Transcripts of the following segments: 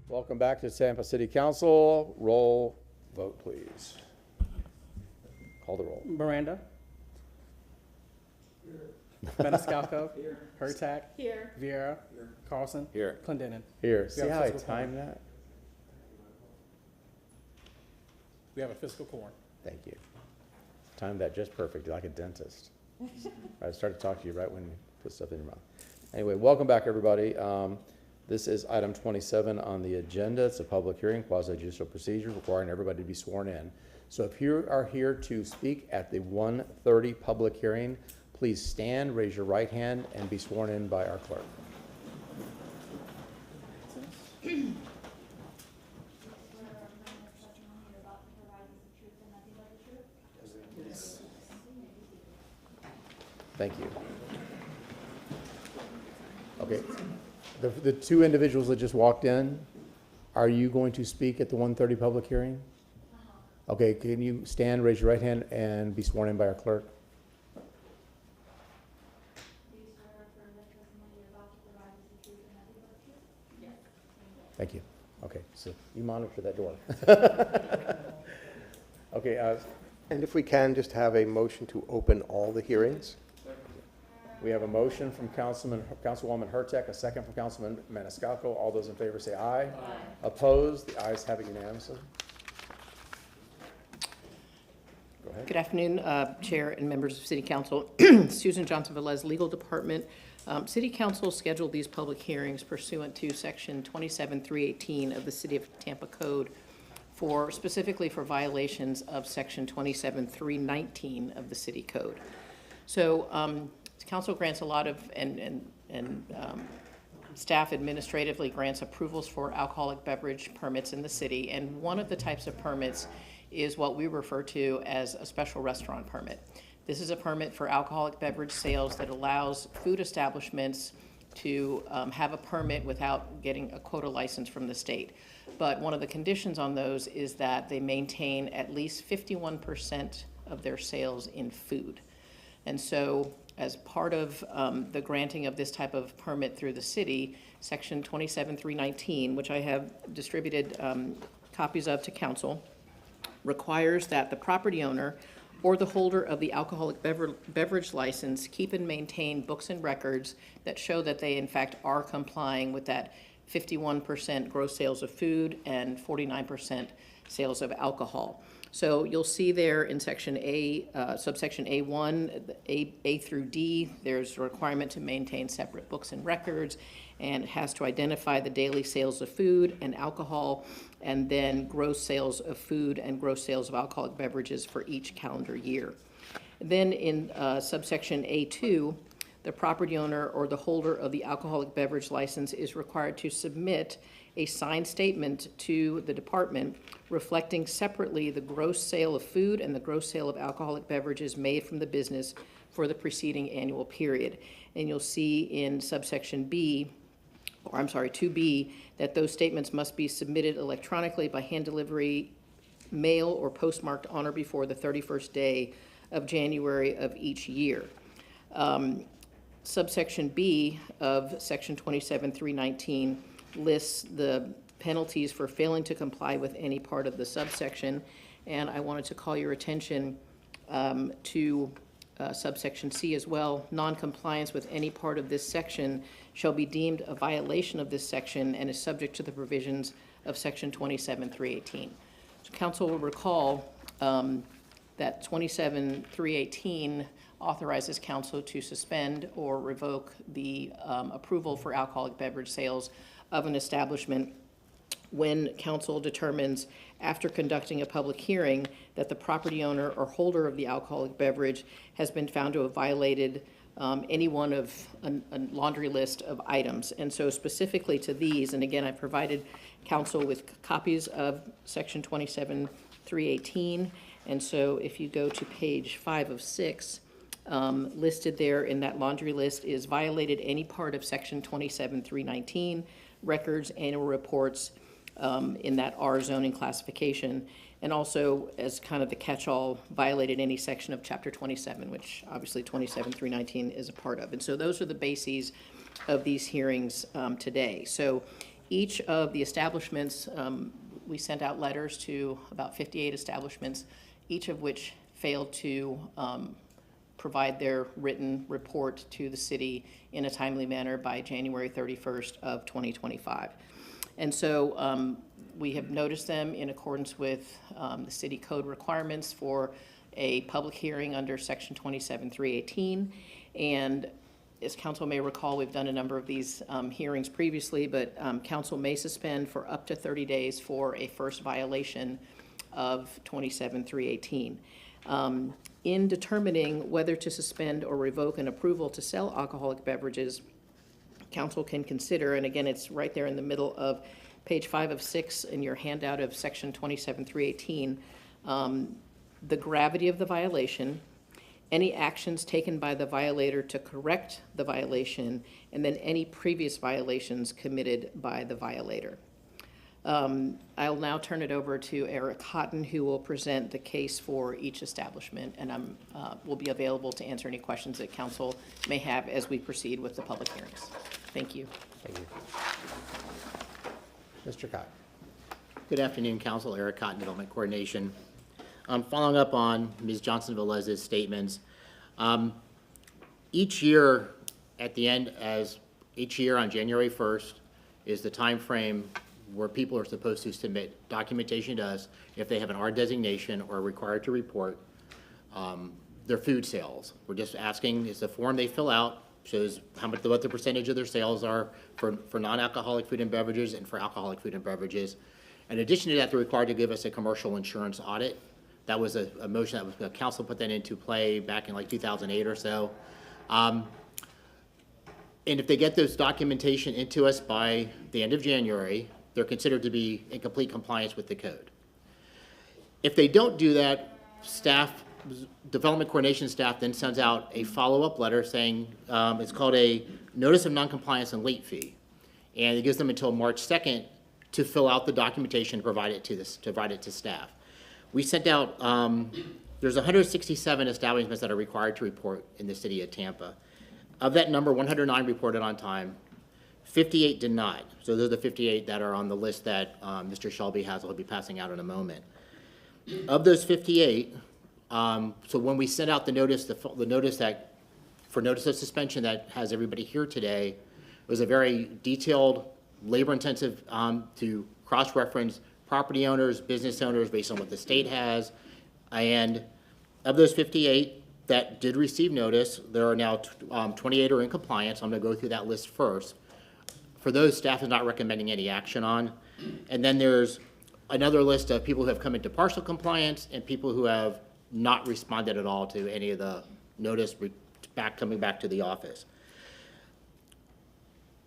Welcome back to Tampa City Council. Roll vote, please. Call the roll. Miranda. Here. Maniscalco. Here. Hurtak. Here. Vieira. Here. Carlson. Here. Clendenin. Here. See how I timed that? We have a fiscal quorum. Thank you. Timed that just perfect, like a dentist. I started talking to you right when you put stuff in your mouth. Anyway, welcome back, everybody. This is item 27 on the agenda. It's a public hearing, quasi-judicial procedure requiring everybody to be sworn in. So if you are here to speak at the 1:30 public hearing, please stand, raise your right hand, and be sworn in by our clerk. Thank you. Okay. The two individuals that just walked in, are you going to speak at the 1:30 public hearing? Okay, can you stand, raise your right hand, and be sworn in by our clerk? Thank you. Okay, so you monitor that door. Okay. And if we can, just have a motion to open all the hearings. We have a motion from Councilwoman Hurtak, a second from Councilman Maniscalco. All those in favor say aye. Aye. Opposed? The ayes have it unanimously. Go ahead. Good afternoon, Chair and members of City Council. Susan Johnson-Velez, Legal Department. City Council scheduled these public hearings pursuant to Section 27318 of the City of Tampa Code specifically for violations of Section 27319 of the City Code. So Council grants a lot of, and staff administratively grants approvals for alcoholic beverage permits in the city. And one of the types of permits is what we refer to as a special restaurant permit. This is a permit for alcoholic beverage sales that allows food establishments to have a permit without getting a quota license from the state. But one of the conditions on those is that they maintain at least 51% of their sales in food. And so as part of the granting of this type of permit through the city, Section 27319, which I have distributed copies of to council, requires that the property owner or the holder of the alcoholic beverage license keep and maintain books and records that show that they in fact are complying with that 51% gross sales of food and 49% sales of alcohol. So you'll see there in section A, subsection A1, A through D, there's a requirement to maintain separate books and records, and it has to identify the daily sales of food and alcohol, and then gross sales of food and gross sales of alcoholic beverages for each calendar year. Then in subsection A2, the property owner or the holder of the alcoholic beverage license is required to submit a signed statement to the department reflecting separately the gross sale of food and the gross sale of alcoholic beverages made from the business for the preceding annual period. And you'll see in subsection B, or I'm sorry, 2B, that those statements must be submitted electronically by hand delivery, mail, or postmarked on or before the 31st day of January of each year. Subsection B of section 27319 lists the penalties for failing to comply with any part of the subsection, and I wanted to call your attention to subsection C as well. Non-compliance with any part of this section shall be deemed a violation of this section and is subject to the provisions of section 27318. So council will recall that 27318 authorizes council to suspend or revoke the approval for alcoholic beverage sales of an establishment when council determines, after conducting a public hearing, that the property owner or holder of the alcoholic beverage has been found to have violated any one of a laundry list of items. And so specifically to these, and again, I provided council with copies of section 27318, and so if you go to page 5 of 6, listed there in that laundry list is violated any part of section 27319, records, annual reports, in that R zoning classification, and also as kind of the catch-all, violated any section of Chapter 27, which obviously 27-319 is a part of. And so those are the bases of these hearings today. So each of the establishments, we sent out letters to about 58 establishments, each of which failed to provide their written report to the city in a timely manner by January 31st of 2025. And so we have noticed them in accordance with the city code requirements for a public hearing under section 27-318. And as council may recall, we've done a number of these hearings previously, but council may suspend for up to 30 days for a first violation of 27-318. In determining whether to suspend or revoke an approval to sell alcoholic beverages, council can consider, and again, it's right there in the middle of page 5 of 6 in your handout of section 27-318, the gravity of the violation, any actions taken by the violator to correct the violation, and then any previous violations committed by the violator. I'll now turn it over to Eric Houghton, who will present the case for each establishment, and will be available to answer any questions that council may have as we proceed with the public hearings. Thank you. Thank you. Mr. Cott. Good afternoon, Council. Eric Cotton, Development Coordination. Following up on Ms. Johnson-Velez's statements, each year on January 1st is the time frame where people are supposed to submit documentation to us if they have an R designation or are required to report their food sales. We're just asking, it's a form they fill out, shows what the percentage of their sales are for non-alcoholic food and beverages and for alcoholic food and beverages. In addition to that, they're required to give us a commercial insurance audit. That was a motion that was, the council put that into play back in like 2008 or so. And if they get those documentation into us by the end of January, they're considered to be in complete compliance with the code. If they don't do that, development coordination staff then sends out a follow-up letter saying, it's called a notice of noncompliance and late fee. And it gives them until March 2nd to fill out the documentation and provide it to staff. We sent out, there's 167 establishments that are required to report in the city of Tampa. Of that number, 109 reported on time, 58 did not. So those are the 58 that are on the list that Mr. Shelby has, I'll be passing out in a moment. Of those 58, so when we sent out the notice, the notice of suspension that has everybody here today, it was a very detailed, labor-intensive to cross-reference property owners, business owners, based on what the state has. And of those 58 that did receive notice, there are now 28 are in compliance. I'm going to go through that list first. For those, staff is not recommending any action on. And then there's another list of people who have come into partial compliance and people who have not responded at all to any of the notice coming back to the office.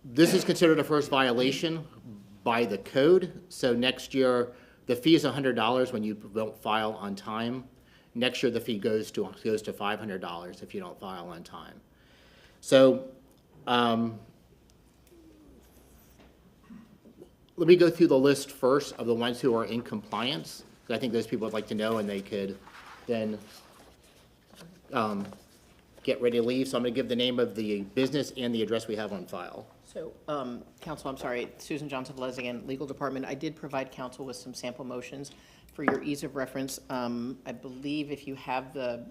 This is considered a first violation by the code. So next year, the fee is $100 when you don't file on time. Next year, the fee goes to $500 if you don't file on time. So let me go through the list first of the ones who are in compliance, because I think those people would like to know, and they could then get ready to leave. So I'm going to give the name of the business and the address we have on file. So, council, I'm sorry, Susan Johnson-Velez again, Legal Department. I did provide council with some sample motions for your ease of reference. I believe if you have the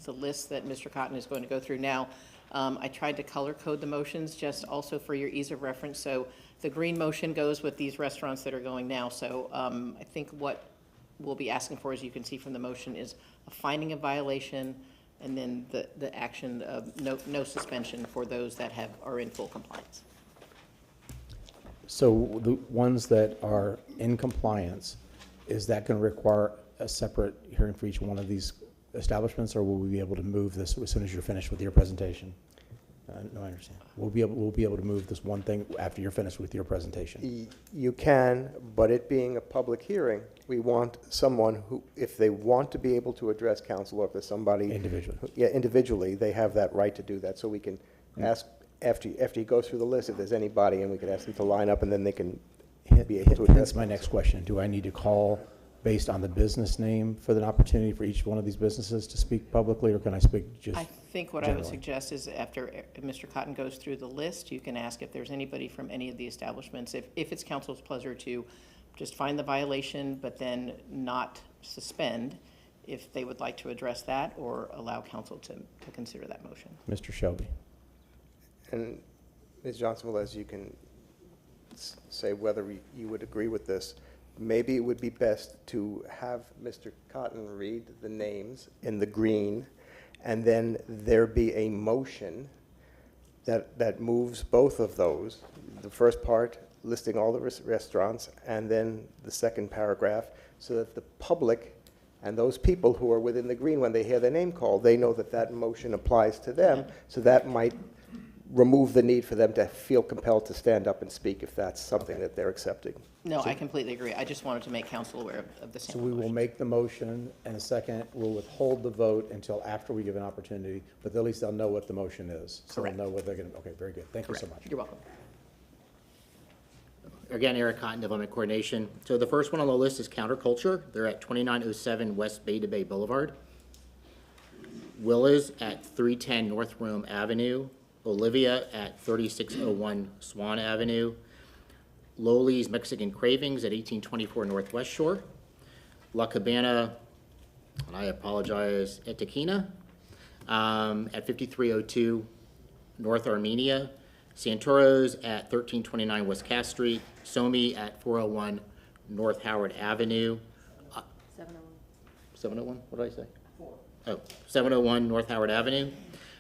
list that Mr. Cotton is going to go through now, I tried to color code the motions just also for your ease of reference. So the green motion goes with these restaurants that are going now. So I think what we'll be asking for, as you can see from the motion, is a finding of violation and then the action of no suspension for those that are in full compliance. So the ones that are in compliance, is that going to require a separate hearing for each one of these establishments, or will we be able to move this as soon as you're finished with your presentation? No, I understand. We'll be able to move this one thing after you're finished with your presentation. You can, but it being a public hearing, we want someone who, if they want to be able to address council, or if there's somebody Individually. Yeah, individually, they have that right to do that. So we can ask after you go through the list if there's anybody, and we can ask them to line up, and then they can be able to address. Hence my next question. Do I need to call based on the business name for an opportunity for each one of these businesses to speak publicly, or can I speak just I think what I would generally? suggest is after Mr. Cotton goes through the list, you can ask if there's anybody from any of the establishments, if it's council's pleasure to just find the violation, but then not suspend, if they would like to address that, or allow council to consider that motion. Mr. Shelby? And Ms. Johnson-Velez, you can say whether you would agree with this. Maybe it would be best to have Mr. Cotton read the names in the green, and then there be a motion that moves both of those. The first part listing all the restaurants, and then the second paragraph, so that the public and those people who are within the green, when they hear their name called, they know that that motion applies to them, so that might remove the need for them to feel compelled to stand up and speak if that's something that they're accepting. No, I completely agree. I just wanted to make council aware of the So sample we will motion. make the motion, and a second, we'll withhold the vote until after we give an opportunity, but at least they'll know what the motion is. So they'll Correct. know what they're going to, okay, very good. Thank you so Correct. much. You're welcome. Again, Eric Cotton, Development Coordination. So the first one on the list is Counterculture. They're at 2907 West Bay to Bay Boulevard. Willis at 310 North Rome Avenue. Olivia at 3601 Swan Avenue. Loli's Mexican Cravings at 1824 Northwest Shore. La Cabana, and I apologize, Etiquina, at 5302 North Armenia. Santoro's at 1329 West Cass Street. Somi at 401 North Howard Avenue. 701, what did I say? 701 North Howard Avenue.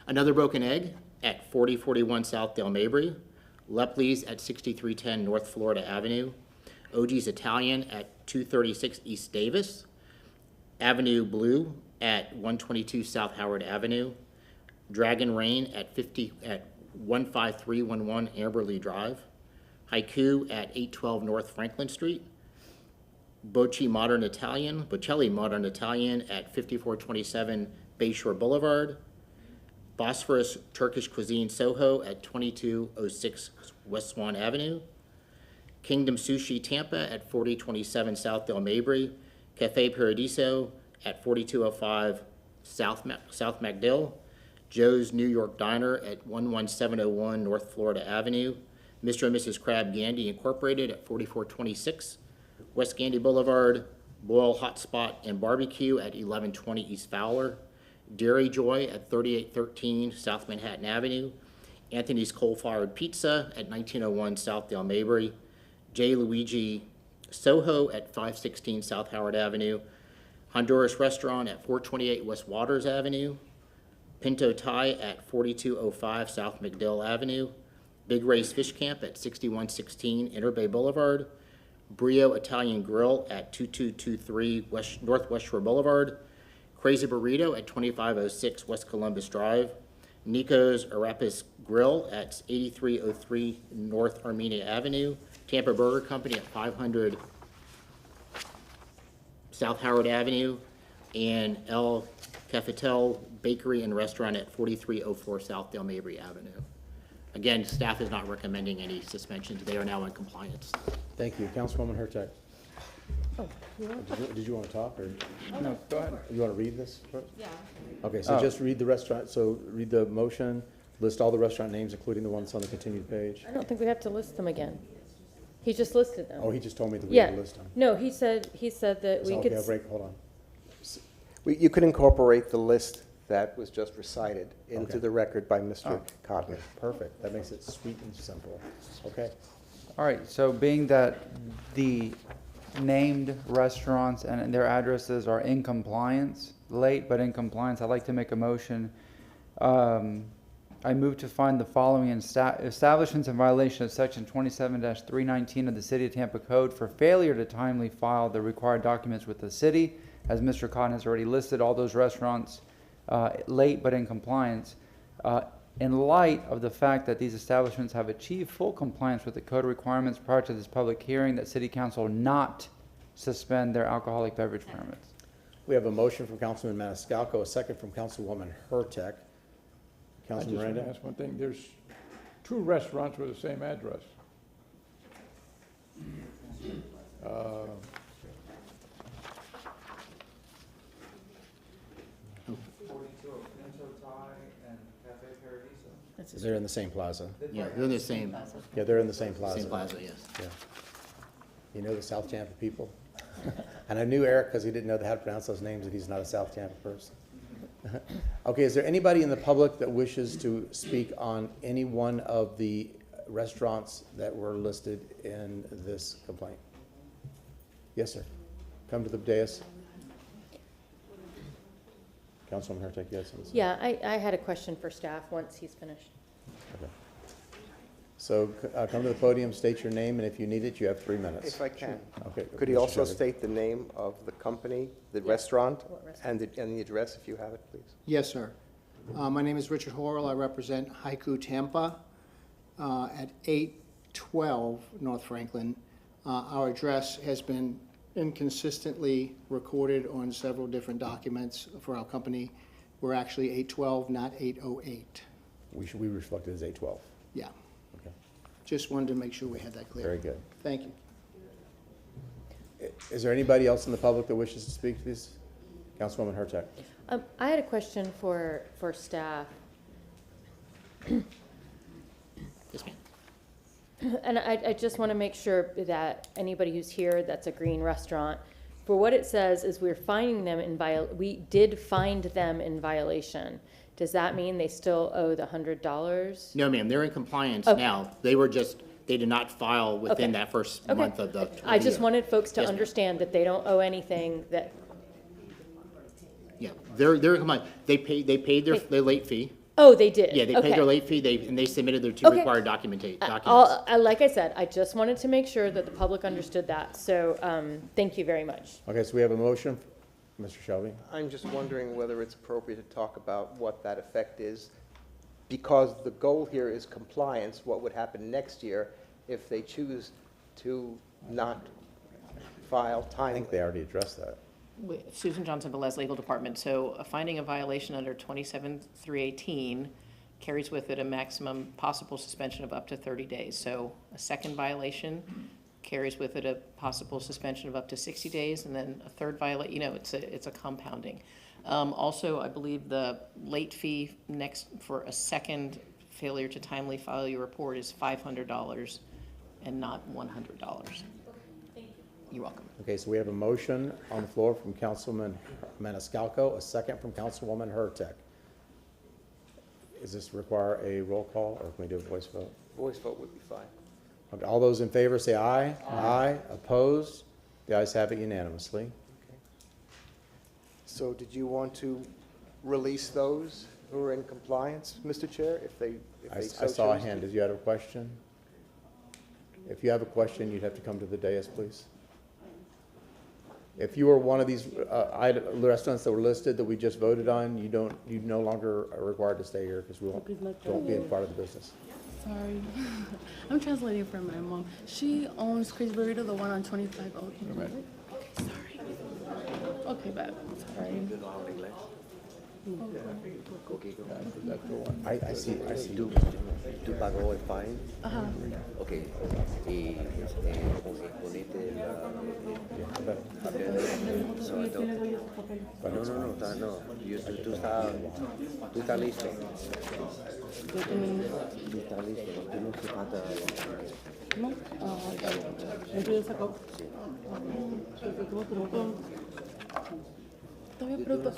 Another Broken Egg at 4041 South Dale Mabry. Lepley's at 6310 North Florida Avenue. OG's Italian at 236 East Davis. Avenue Blue at 122 South Howard Avenue. Dragon Rain at 15311 Amberley Drive. Haiku at 812 North Franklin Street. Bocelli Modern Italian at 5427 Bayshore Boulevard. Bosphorus Turkish Cuisine Soho at 2206 West Swan Avenue. Kingdom Sushi Tampa at 4027 South Dale Mabry. Cafe Paradiso at 4205 South MacDill. Joe's New York Diner at 11701 North Florida Avenue. Mr. and Mrs. Crab Gandy Incorporated at 4426 West Gandy Boulevard. Boyle Hot Spot and Barbecue at 1120 East Fowler. Dairy Joy at 3813 South Manhattan Avenue. Anthony's Coal Fired Pizza at 1901 South Dale Mabry. J. Luigi Soho at 516 South Howard Avenue. Honduras Restaurant at 428 West Waters Avenue. Pinto Thai at 4205 South McDill Avenue. Big Ray's Fish Camp at 6116 Interbay Boulevard. Brio Italian Grill at 2223 Northwest Shore Boulevard. Crazy Burrito at 2506 West Columbus Drive. Nico's Arapis Grill at 8303 North Armenia Avenue. Tampa Burger Company at 500 South Howard Avenue. And El Cafetel Bakery and Restaurant at 4304 South Dale Mabry Avenue. Again, staff is not recommending any suspensions. They are now in compliance. Thank you. Councilwoman Hurtak. Did you want to talk, or No, go ahead. you want to read this first? Yeah. Okay, so Oh. just read the restaurant, so read the motion, list all the restaurant names, including the ones on the continued page. I don't think we have to list them again. He just listed them. Oh, he just told me that we Yeah. had to list them. No, he said that we So, could. okay, break, hold on. You could incorporate the list that was just recited into Okay. the record by Mr. Oh. Cotton. Perfect. That makes it sweet and simple. Okay. All right, so being that the named restaurants and their addresses are in compliance, late but in compliance, I'd like to make a motion. I move to find the following establishments in violation of section 27-319 of the City of Tampa Code for failure to timely file the required documents with the city. As Mr. Cotton has already listed, all those restaurants late but in compliance. In light of the fact that these establishments have achieved full compliance with the code requirements prior to this public hearing, that City Council not suspend their alcoholic beverage permits. We have a motion from Councilman Maniscalco, a second from Councilwoman Hurtak. I just Councilman want to Miranda? ask one thing. There's two restaurants with the same address. They're in the same plaza. Yeah, they're in the same Yeah, they're in the same plaza. yes. Yeah. You know the South Tampa people? And I knew Eric because he didn't know how to pronounce those names, and he's not a South Tampa person. Okay, is there anybody in the public that wishes to speak on any one of the restaurants that were listed in this complaint? Yes, sir. Come to the dais. Councilwoman Hurtak, you had something to say? Yeah, I had a question for staff once he's finished. Okay. So come to the podium, state your name, and if you need it, you have 3 minutes. If I can. Okay. Could he Mr. also Shelby. state the name of the company, the restaurant, What restaurant? and the address, if you have it, please? Yes, sir. My name is Richard Horrell. I represent Haiku Tampa at 812 North Franklin. Our address has been inconsistently recorded on several different documents for our company. We're actually 812, not 808. We reflect it as 812. Yeah, Okay, just wanted to make sure we had that clear. very good. Thank you. Is there anybody else in the public that wishes to speak to this? Councilwoman Hurtak. I had a question for staff. Yes, ma'am. And I just want to make sure that anybody who's here that's a green restaurant, for what it says is we're finding them we did find them in violation. Does that mean they still owe the $100? No, ma'am, they're in compliance Okay. now. They did not file within Okay. that first Okay. month of the. I just wanted folks to Yes, ma'am. understand that they don't owe anything, that, Yeah, they're in compliance. They paid their late fee. oh, they did? Yeah, they paid Okay. their late fee, and they submitted their two Okay. required documents. Like I said, I just wanted to make sure that the public understood that, so, thank you very much. Okay, so we have a motion. Mr. Shelby? I'm just wondering whether it's appropriate to talk about what that effect is, because the goal here is compliance. What would happen next year if they choose to not file I timely? think they already addressed that. Susan Johnson, Velez Legal Department. So a finding a violation under 27-318 carries with it a maximum possible suspension of up to 30 days. So a second violation carries with it a possible suspension of up to 60 days, and then a third it's a compounding. Also, I believe the late fee next for a second failure to timely file your report is $500 and not $100. You're welcome. Okay, so we have a motion on the floor from Councilman Maniscalco, a second from Councilwoman Hurtak. Does this require a roll call, or can we do a voice vote? Voice vote would be fine. Okay, all those in favor say aye. Aye. Opposed? The ayes have it unanimously. So did you want to release those who are in compliance, Mr. Chair, if they I so saw a choose? hand. Did you have a question? If you have a question, you'd have to come to the dais, please. If you were one of these restaurants that were listed that we just voted on, you no longer are required to stay here because we won't be a part of the business. Sorry. I'm translating for my mom. She owns Crazy Burrito, the one on 25. Oh, okay, sorry. Okay, bad. Sorry. I see. ¿Tú pagó el fine? Ajá. Ok. Y ponete no. Tú estás listo. Tú estás listo. Tú no te falta. ¿No? Ah, está bien. Entonces sacó. Todavía pregunto.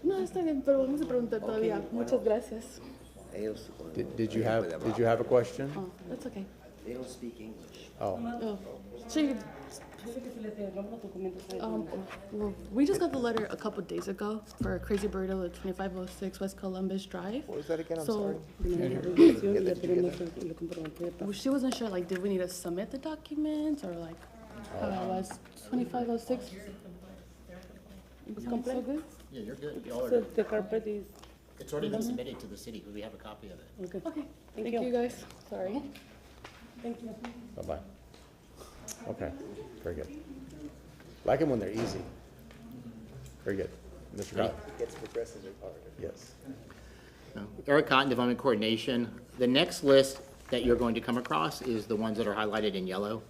No, está bien, pero vamos a preguntar todavía. Muchas gracias. Ellos, Did you have a question? Oh, that's okay. they don't speak English. Oh, Oh, she. Well, we just got the letter a couple days ago for Crazy Burrito at 2506 West Columbus Drive. What was that again? I'm So- sorry. Well, she wasn't sure, like, did we need to submit the documents or like how it was? 2506. Was so good? Yeah, you're good. Y'all are So good. the carpet is, It's already been submitted to the city. We have a copy of it. okay. Okay, thank you guys. Sorry. Thank you. bye-bye. Okay, very good. Like them when they're easy. Very good. Mr. Cotton? Gets progressively harder. Yes. Eric Cotton, Development Coordination. The next list that you're going to come across is the ones that are highlighted in yellow.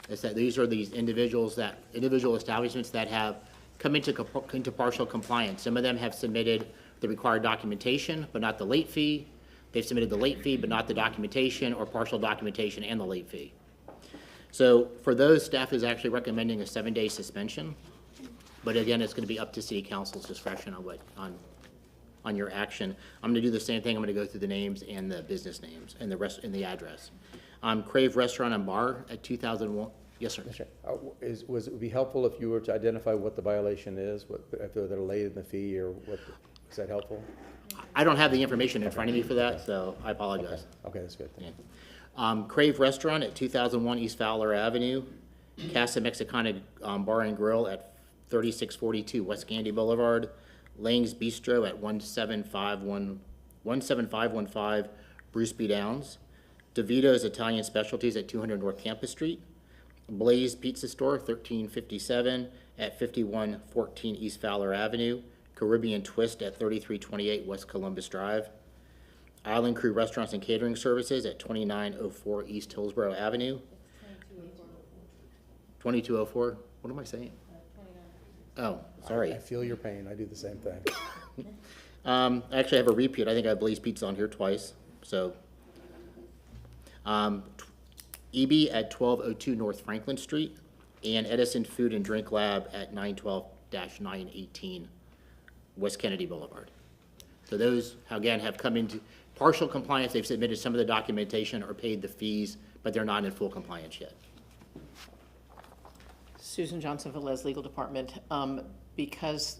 It's that these are these individual establishments that have come into partial compliance. Some of them have submitted the required documentation, but not the late fee. they've submitted the late fee but not the documentation, or partial documentation and the late fee. So for those, staff is actually recommending a 7-day suspension. But again, it's going to be up to city council's discretion on your action. I'm going to do the same thing. I'm going to go through the names and the business names and the address. Crave Restaurant and Bar at 2001. Yes, sir. It would be helpful if you were to identify what the violation is, if they're late in the fee, or what, is that helpful? I don't have the information in front of me for that, so I apologize. Okay, that's good. Thank you. Crave Restaurant at 2001 East Fowler Avenue. Casa Mexicana Bar and Grill at 3642 West Gandy Boulevard. Lang's Bistro at 17515 Bruce B. Downs. DeVito's Italian Specialties at 200 North Campus Street. Blaze Pizza Store, 1357 at 5114 East Fowler Avenue. Caribbean Twist at 3328 West Columbus Drive. Island Crew Restaurants and Catering Services at 2904 East Hillsborough Avenue. 2204? What am I saying? Oh, sorry. I feel your pain. I do the same thing. I actually have a repeat. I think I have Blaze Pizza on here twice, so. EB at 1202 North Franklin Street, and Edison Food and Drink Lab at 912-918 West Kennedy Boulevard. So those, again, have come into partial compliance. They've submitted some of the documentation or paid the fees, but they're not in full compliance yet. Susan Johnson Velez, Legal Department. Because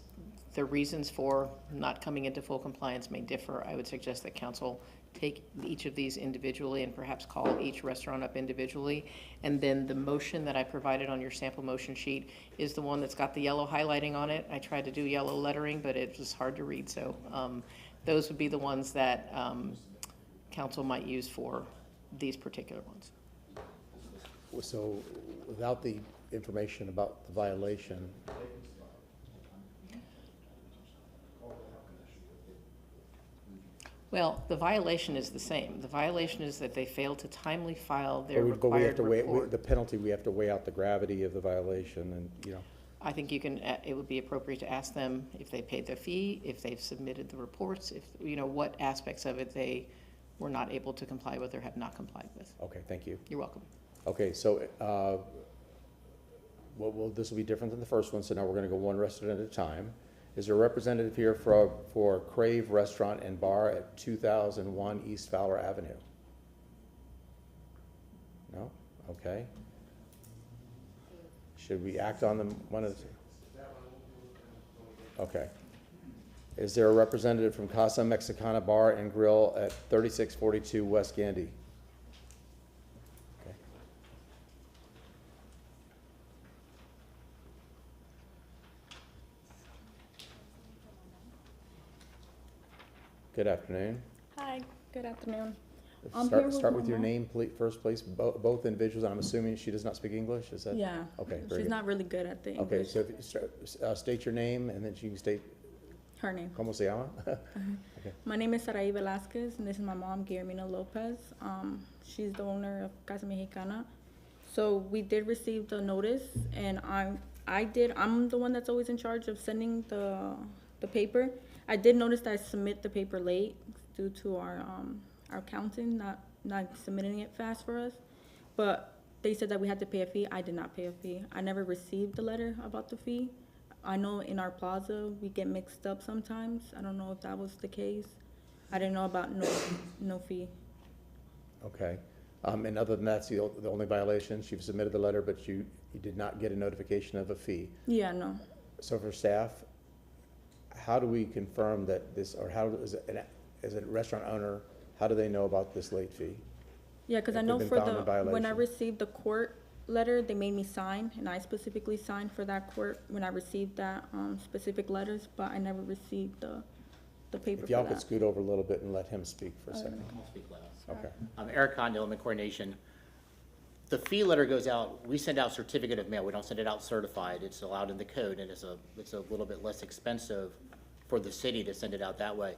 the reasons for not coming into full compliance may differ, I would suggest that council take each of these individually and perhaps call each restaurant up individually. And then the motion that I provided on your sample motion sheet is the one that's got the yellow highlighting on it. I tried to do yellow lettering, but it was hard to read. So those would be the ones that council might use for these particular ones. So without the information about the violation, well, the violation is the same. The violation is that they failed to timely file their but we have required to weigh, report. the penalty, we have to weigh out the gravity of the violation, and, you know. I think you can, it would be appropriate to ask them if they paid their fee, if they've submitted the reports, if, you know, what aspects of it they were not able to comply with or have not complied with. Okay, thank you. You're welcome. Okay, so this will be different than the first one, so now we're going to go one restaurant at a time. Is there a representative here for Crave Restaurant and Bar at 2001 East Fowler Avenue? No? Okay. Should we act on them one at a time? Okay. Is there a representative from Casa Mexicana Bar and Grill at 3642 West Gandy? Okay. Good afternoon. Hi, good afternoon. I'm here Start with with my your mom. name, please. Both individuals, and I'm assuming she does not speak English, is that? Yeah. Okay, very She's good. not really good at the English. Okay, so if you state your name, and then you can state, Her name. ¿cómo se llama? My name is Sarai Velasquez, and this is my mom, Guillermina Lopez. She's the owner of Casa Mexicana. So we did receive the notice, and I'm the one that's always in charge of sending the paper. I did notice that I submit the paper late due to our accountant not submitting it fast for us. But they said that we had to pay a fee. I did not pay a fee. I never received the letter about the fee. I know in our plaza, we get mixed up sometimes. I don't know if that was the case. I didn't know about no fee. Okay. And other than that, the only violations, you've submitted the letter, but you did not get a notification of a fee. Yeah, no. So for staff, how do we confirm that this, or how, as a restaurant owner, how do they know about this late fee? Yeah, because I If know they've for been found in when I violation. received the court letter, they made me sign, and I specifically signed for that court when I received that specific letters, but I never received the paper If for y'all could that. scoot over a little bit and let him speak for a second. I'll speak loud. Okay. Eric Condon, Element Coordination. The fee letter goes out, we send out certificate of mail, we don't send it out certified, it's allowed in the code, and it's a little bit less expensive for the city to send it out that way.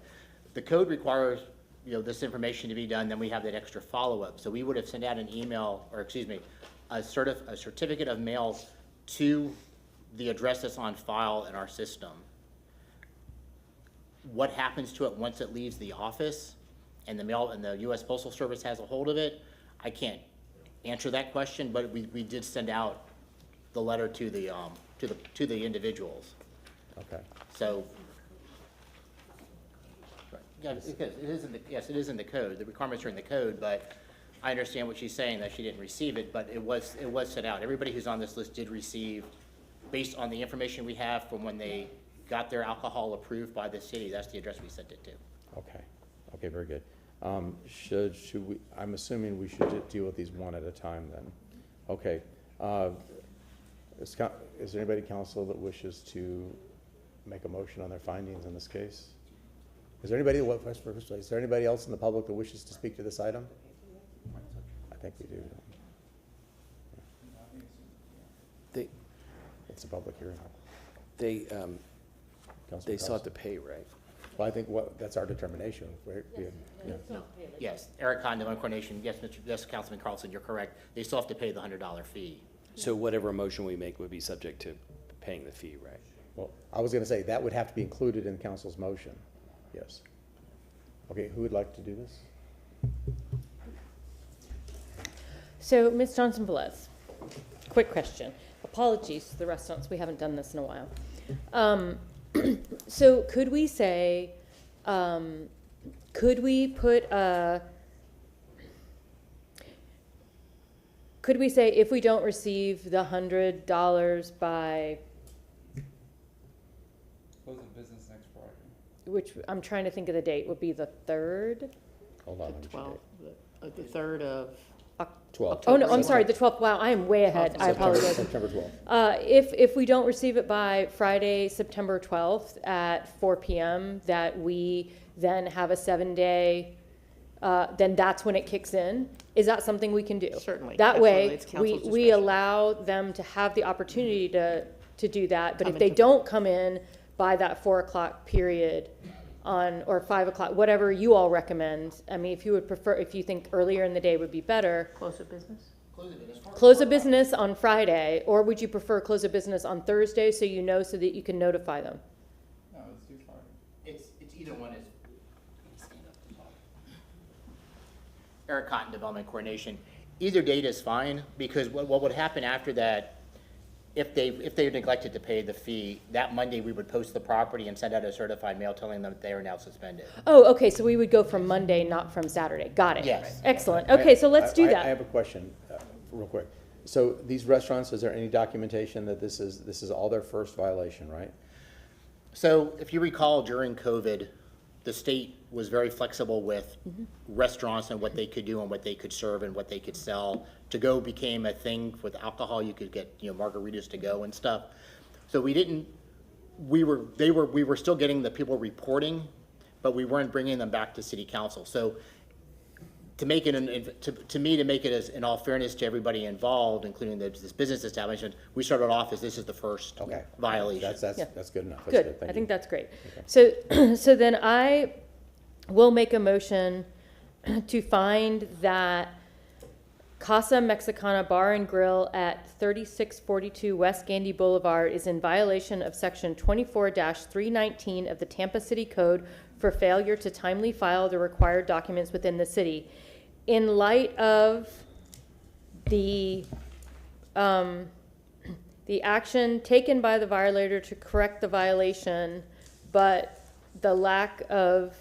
The code requires, this information to be done, then we have that extra follow-up, so we would have sent out an email, or excuse me, a certificate of mail to the address that's on file in our system. What happens to it once it leaves the office and the US Postal Service has a hold of it, I can't answer that question, but we did send out the letter to the individuals. Okay. So, yeah, because it is in the, yes, it is in the code. The requirements are in the code, but I understand what she's saying, that she didn't receive it, but it was sent out. Everybody who's on this list did receive, based on the information we have from when they got their alcohol approved by the city, that's the address we sent it to. Okay, okay, very good. Should we, I'm assuming we should deal with these one at a time then. Okay. Is there anybody in council that wishes to make a motion on their findings in this case? Is there anybody, is there anybody else in the public that wishes to speak to this item? I think we do. They, It's a public hearing. they, Councilman they sought Carlson. to pay, right? Well, I think that's our determination. Yeah. Yes, Eric Condon, coordination, yes, Councilman Carlson, you're correct. They still have to pay the $100 fee. So whatever motion we make would be subject to paying the fee, right? Well, I was gonna say, that would have to be included in council's motion. Yes. Okay, who would like to do this? So, Ms. Johnson-Velez, quick question. Apologies to the restaurants, we haven't done this in a while. So could we say, could we say if we don't receive the $100 by, Close of business next Friday. which I'm trying to think of the date, would be the 3rd? Hold on. let me check 12th, it. the 3rd of 12th. Oh, no, I'm sorry, the 12th. Wow, I am way ahead. I apologize. September 12th. If we don't receive it by Friday, September 12th at 4 p.m., that we then have a 7-day, then that's when it kicks in. Is that something we can do? Certainly, That absolutely. way, It's council's we discretion. allow them to have the opportunity to do that. But Come if they into- don't come in by that 4 o'clock period or 5 o'clock, whatever you all recommend, I mean, if you would prefer, if you think earlier in the day would be better, close of business? close of business on Friday, or would you prefer close of business on Thursday so you know, so that you can notify them? No, let's do Friday. It's either one is. Eric Cotton, Development Coordination. Either date is fine, because what would happen after that, if they neglected to pay the fee, that Monday we would post the property and send out a certified mail telling them that they are now suspended. Oh, okay, so we would go from Monday, not from Saturday. Got it. Yes. Excellent. Okay, so let's do I that. have a question, real quick. So these restaurants, is there any documentation that this is all their first violation, right? So if you recall, during COVID, the state was very flexible with restaurants and what they could do and what they could serve and what they could sell. To go became a thing with alcohol. You could get, margaritas to go and stuff. So we were still getting the people reporting, but we weren't bringing them back to city council. So to make it, to me, to make it as, in all fairness to everybody involved, including this business establishment, we started off as this is the first Okay. violation. That's good enough. That's Good. Thank I you. think that's great. So, so then I will make a motion to find that Casa Mexicana Bar and Grill at 3642 West Gandy Boulevard is in violation of section 24-319 of the Tampa City Code for failure to timely file the required documents within the city. In light of the action taken by the violator to correct the violation, but the lack of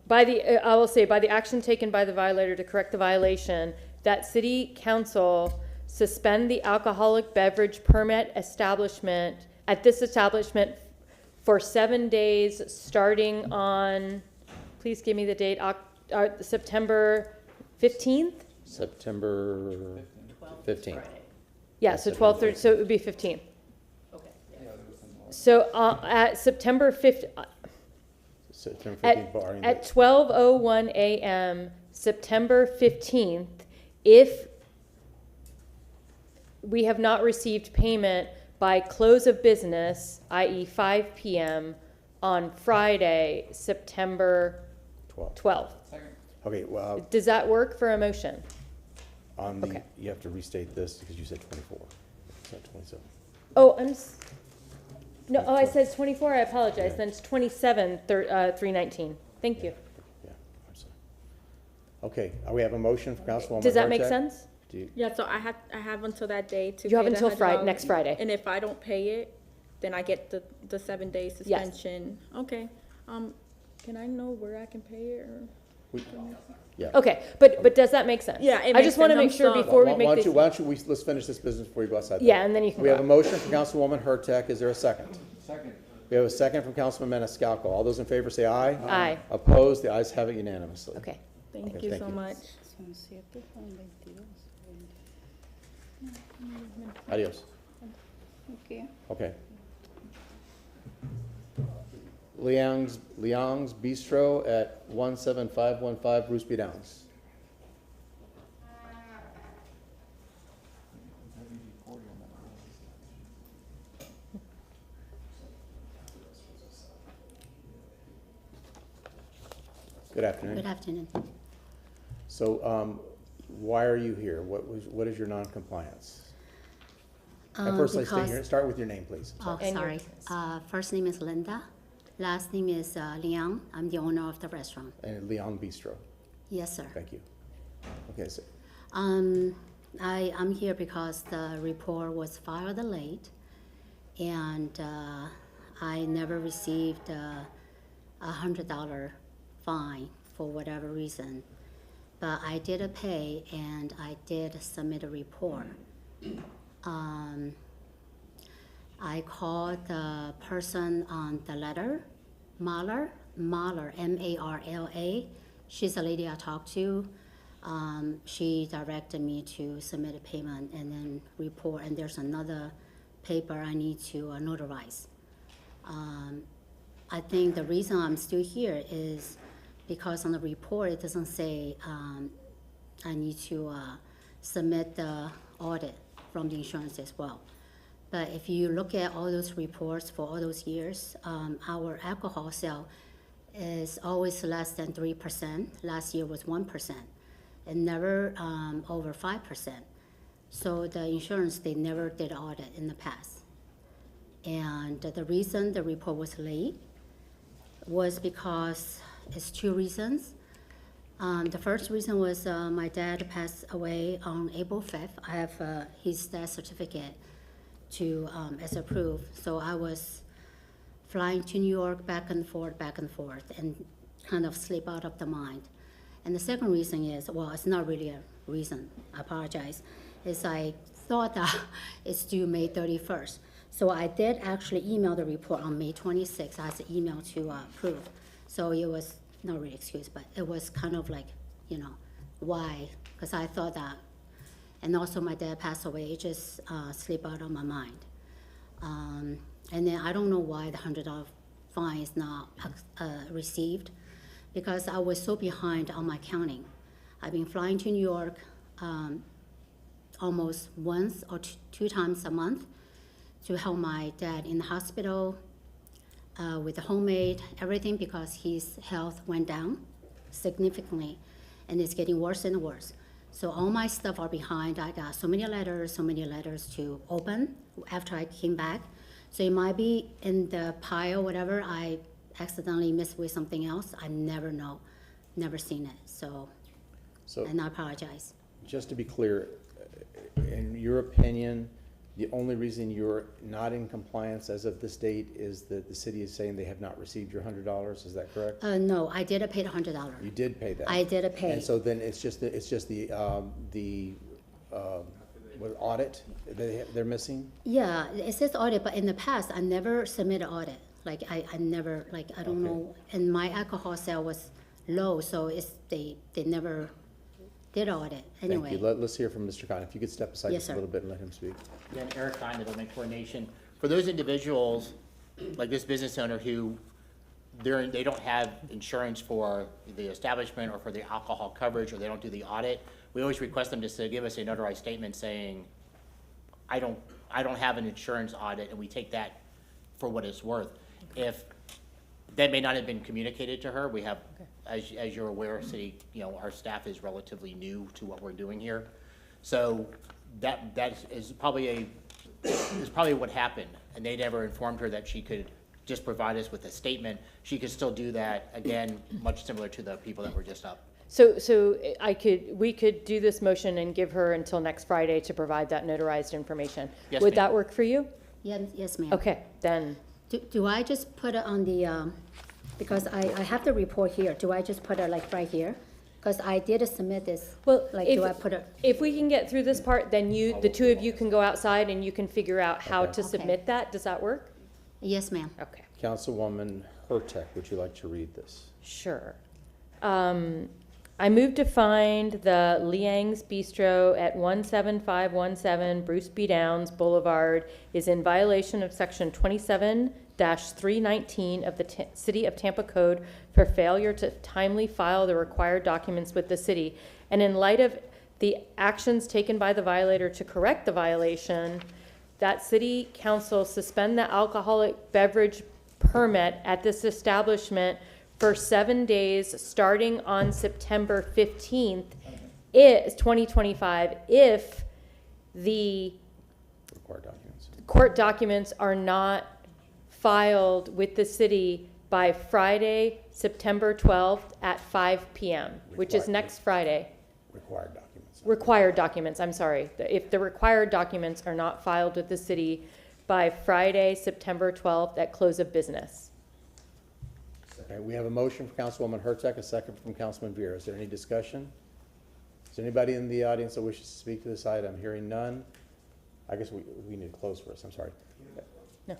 by the action taken by the violator to correct the violation, that city council suspend the alcoholic beverage permit establishment at this establishment for 7 days, starting on, please give me the date, September 15th? September 15th. Yeah, so 12/30, so it would be 15th. Okay. So at September 15th, September At 15th, barring at the- 12:01 a.m., September 15th, if we have not received payment by close of business, i.e. 5 p.m. on Friday, September 12th. Okay, well, Does that work for a motion? on the, Okay. you have to restate this because you said 24. It's not 27. Oh, no, I said 24, I apologize, then it's 27, 319. Thank you. Yeah, I'm sorry. Okay, we have a motion from Councilwoman Does that make Hurtak. sense? Do you, Yeah, so I have until that day to. You have pay the until $100. next Friday. And if I don't pay it, then I get the 7-day suspension. Okay, can I know where I can pay it or? yeah. Okay, but does that make sense? Yeah, it I makes just want to sense. make I'm sure sorry. before we Why make don't these. you, let's finish this business before you go outside. Yeah, and then you can We go have a out. motion from Councilwoman Hurtak. Is there a second? Second. We have a second from Councilman Maniscalco. All those in favor say aye. Aye. Opposed? The ayes have it unanimously. Okay. Thank Okay, you thank so you. much. Adios. Okay. Liang's Bistro at 17515 Bruce B. Downs. Good afternoon. Good afternoon. So, why are you here? What is your non-compliance? First, let's start with your name, please. Oh, And sorry. First name is Linda. Last name is Liang. I'm the owner of the restaurant. And Liang Bistro. Yes, sir. Thank you. Okay, so, I'm here because the report was filed late, and I never received a $100 fine for whatever reason. But I did pay, and I did submit a report. I called the person on the letter, Mahler, M-A-R-L-A. She's a lady I talked to. She directed me to submit a payment and then report, and there's another paper I need to notarize. I think the reason I'm still here is because on the report it doesn't say I need to submit the audit from the insurance as well. But if you look at all those reports for all those years, our alcohol sale is always less than 3%. Last year was 1%, and never over 5%. So the insurance, they never did audit in the past. And the reason the report was late was because it's two reasons. The first reason was my dad passed away on April 5th. I have his death certificate to as approved. So I was flying to New York back and forth, and kind of slip out of the mind. And the second reason is, well, it's not really a reason, I apologize, is I thought that it's due May 31st. So I did actually email the report on May 26th as an email to approve. So it was not really excuse, but it was kind of like, you know, why? Because I thought that, and also my dad passed away, it just slipped out of my mind. And then I don't know why the $100 fine is not received, because I was so behind on my counting. I've been flying to New York almost once or two times a month to help my dad in the hospital with the homemade, everything, because his health went down significantly and it's getting worse and worse. So all my stuff are behind. I got so many letters to open after I came back. So it might be in the pile, whatever, I accidentally missed with something else. I never know, never seen it, so and I apologize. just to be clear, in your opinion, the only reason you're not in compliance as of this date is that the city is saying they have not received your $100, is that correct? No, I did pay the $100. You did pay that? I did pay. And so then it's just the what, audit they're missing? Yeah, it says audit, but in the past, I never submitted audit. Like, I never, like, I don't know, and my alcohol sale was low, so they never did audit, anyway. Thank you. Let's hear from Mr. Khan. If you could step aside Yes, just a sir. little bit and let him speak. Yeah, and Eric Kine, Development Coordination. For those individuals, like this business owner who they don't have insurance for the establishment or for the alcohol coverage, or they don't do the audit, we always request them just to give us a notarized statement saying, I don't have an insurance audit, and we take that for what it's worth. If that may not have been communicated to her, we have, as you're aware, city, our staff is relatively new to what we're doing here. So that is probably what happened, and they never informed her that she could just provide us with a statement, she could still do that, again, much similar to the people that were just up. So we could do this motion and give her until next Friday to provide that notarized information. Yes, Would ma'am. that work for you? Yeah, yes, ma'am. Okay, then, Do I just put it on the, because I have the report here, do I just put it like right here? Because I did submit this, well, like, do I put it? if we can get through this part, then the two of you can go outside and you can figure out how Okay. to submit that. Does that work? Yes, ma'am. Okay. Councilwoman Hurtak, would you like to read this? Sure. I move to find the Liang's Bistro at 17517 Bruce B. Downs Boulevard is in violation of section 27-319 of the City of Tampa Code for failure to timely file the required documents with the city. And in light of the actions taken by the violator to correct the violation, that city council suspend the alcoholic beverage permit at this establishment for 7 days, starting on September 15th, 2025, if the Required documents. court documents are not filed with the city by Friday, September 12th at 5 p.m., which is Required. next Friday. Required documents. Required documents, I'm sorry. If the required documents are not filed with the city by Friday, September 12th at close of business. Okay, we have a motion for Councilwoman Hurtak, a second from Councilman Vera. Is there any discussion? Is there anybody in the audience that wishes to speak to this item? Hearing none. I guess we need to close first, I'm sorry. No.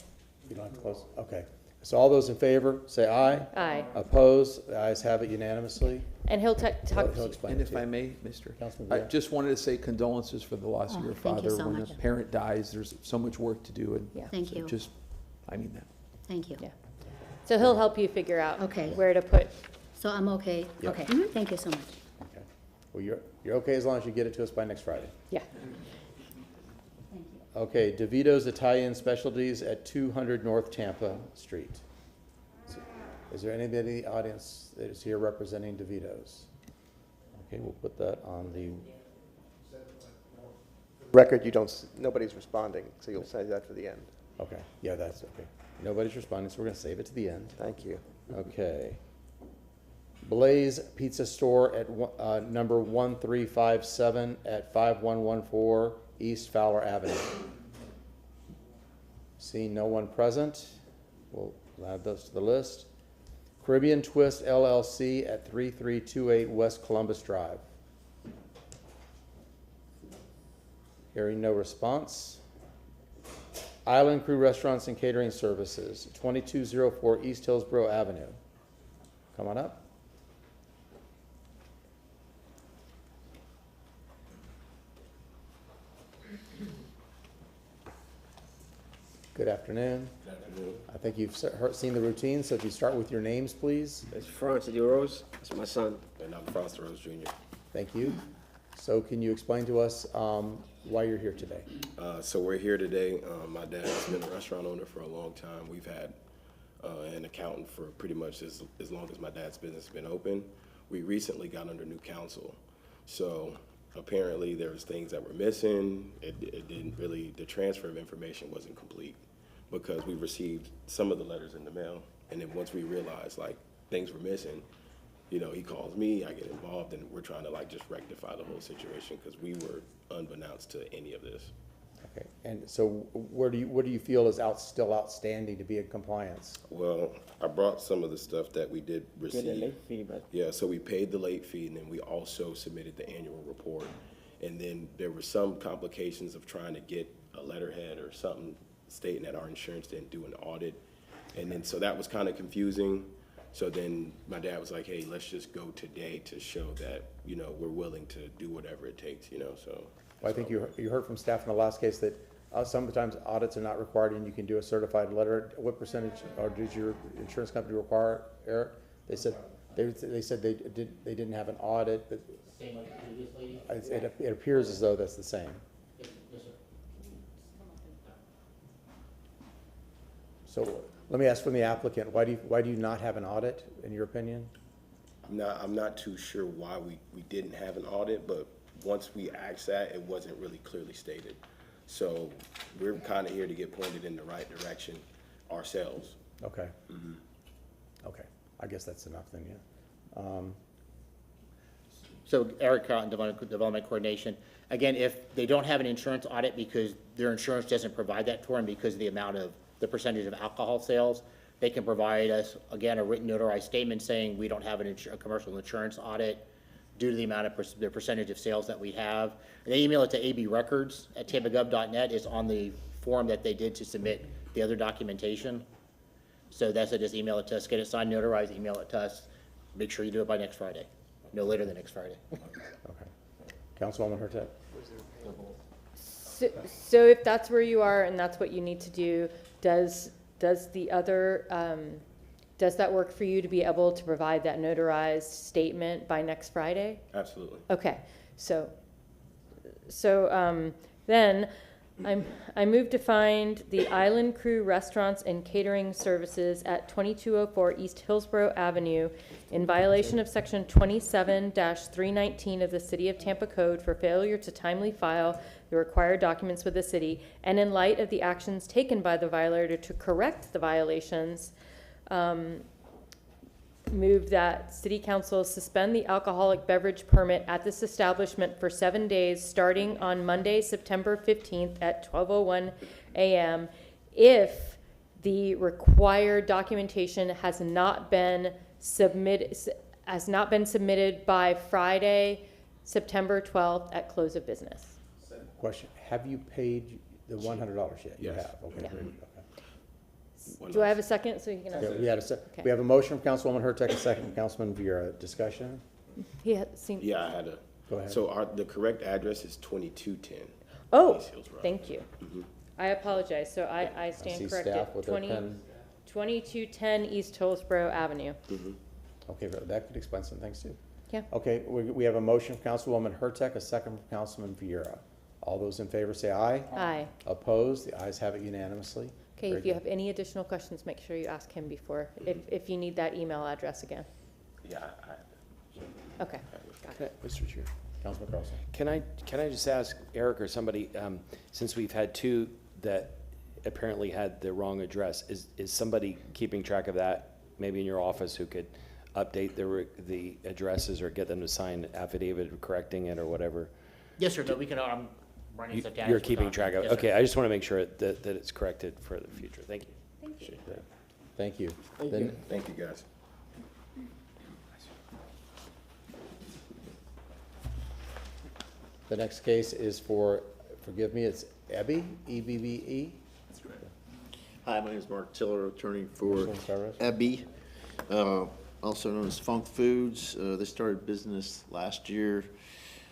You don't have to close? Okay. So all those in favor, say aye. Aye. Opposed? The ayes have it unanimously. And he'll talk. He'll explain And it if to I you. may, Mr. Councilman I Vera. just wanted to say condolences for the loss of your thank you father. so When much. a parent dies, there's so much work to do, and Yeah. Thank so you. just, I mean that. Thank you. Yeah. So he'll help you figure out Okay. where to put. So I'm okay? Yep. Okay, thank you so much. Okay. Well, you're okay as long as you get it to us by next Friday. Yeah. Thank you. Okay, DeVito's Italian Specialties at 200 North Tampa Street. Is there anybody in the audience that is here representing DeVito's? Okay, we'll put that on the, Record, nobody's responding, so you'll say that for the end. okay, yeah, that's okay. Nobody's responding, so we're gonna save it to the end. Thank you. Okay. Blaze Pizza Store at number 1357 at 5114 East Fowler Avenue. Seeing no one present, we'll add those to the list. Caribbean Twist LLC at 3328 West Columbus Drive. Hearing no response. Island Crew Restaurants and Catering Services, 2204 East Hillsborough Avenue. Come on up. Good afternoon. Good afternoon. I think you've seen the routine, so if you start with your names, please. It's Francis DeRose. It's my son. And I'm Francis Rose Jr. Thank you. So can you explain to us why you're here today? So we're here today. My dad's been a restaurant owner for a long time. We've had an accountant for pretty much as long as my dad's business has been open. We recently got under new counsel. So apparently there was things that were missing. It didn't really, the transfer of information wasn't complete because we received some of the letters in the mail. And then once we realized like things were missing, you know, he calls me, I get involved, and we're trying to like just rectify the whole situation because we were unbeknownst to any of this. Okay, and so what do you feel is still outstanding to be in compliance? Well, I brought some of the stuff that we did receive. Get a late fee, but Yeah, so we paid the late fee, and then we also submitted the annual report. And then there were some complications of trying to get a letterhead or something stating that our insurance didn't do an audit. And then, so that was kind of confusing. So then my dad was like, hey, let's just go today to show that, you know, we're willing to do whatever it takes, you know, so. Well, I think you heard from staff in the last case that sometimes audits are not required and you can do a certified letter. What percentage, or did your insurance company require, Eric? They said they didn't have an audit, but Same like previously? it appears as though that's the same. Yes, sir. So let me ask from the applicant, why do you not have an audit, in your opinion? I'm not too sure why we didn't have an audit, but once we asked that, it wasn't really clearly stated. So we're kind of here to get pointed in the right direction ourselves. Okay. Okay, I guess that's enough then, yeah. So Eric Cotton, Development Coordination, again, if they don't have an insurance audit because their insurance doesn't provide that to them because of the amount of, the percentage of alcohol sales, they can provide us, again, a written notarized statement saying we don't have a commercial insurance audit due to the amount of, the percentage of sales that we have. And they email it to abrecords@tampagov.net. It's on the form that they did to submit the other documentation. So that's it, just email it to us, get it signed, notarized, email it to us. Make sure you do it by next Friday, no later than next Friday. Okay. Councilwoman Hurtak? So if that's where you are and that's what you need to do, does the other, does that work for you to be able to provide that notarized statement by next Friday? Absolutely. Okay, so then I move to find the Island Crew Restaurants and Catering Services at 2204 East Hillsborough Avenue in violation of Section 27-319 of the City of Tampa Code for failure to timely file the required documents with the city, and in light of the actions taken by the violator to correct the violations, move that City Council suspend the alcoholic beverage permit at this establishment for 7 days, starting on Monday, September 15th at 12:01 a.m. if the required documentation has not been submitted by Friday, September 12th at close of business. Question, have you paid the $100 yet? You Yes. have, okay, Yeah. great, okay. Do I have a second so you can? Okay, we had a Okay. we have a motion from Councilwoman Hurtak, a second from Councilman Vieira. Discussion? Seemed. Yeah, I had a. Go ahead. So the correct address is 2210. Oh, East Hills Road. thank you. I apologize. So I see stand staff corrected. with their pen. 2210 East Hillsborough Avenue. Okay, that could explain some things too. Yeah. Okay, we have a motion from Councilwoman Hurtak, a second from Councilman Vieira. All those in favor say aye. Aye. Opposed? The ayes have it unanimously. Okay, Very if you good. have any additional questions, make sure you ask him before, if you need that email address again. Yeah, Okay, got it. Mr. Chair. Councilman Carlson. Can I just ask Eric or somebody, since we've had two that apparently had the wrong address, is somebody keeping track of that, maybe in your office, who could update the addresses or get them to sign an affidavit correcting it or whatever? Yes, sir, no, we can, running stuff down. You're as we're keeping talking. track of it? Yes, sir. Okay, I just want to make sure that it's corrected for the future. Thank you. Great. Thank you. Thank you, guys. The next case is for, forgive me, it's Ebbe, E-B-B-E? Hi, my name is Mark Tiller, attorney for Commercial Service. Ebbe, also known as Funk Foods. They started business last year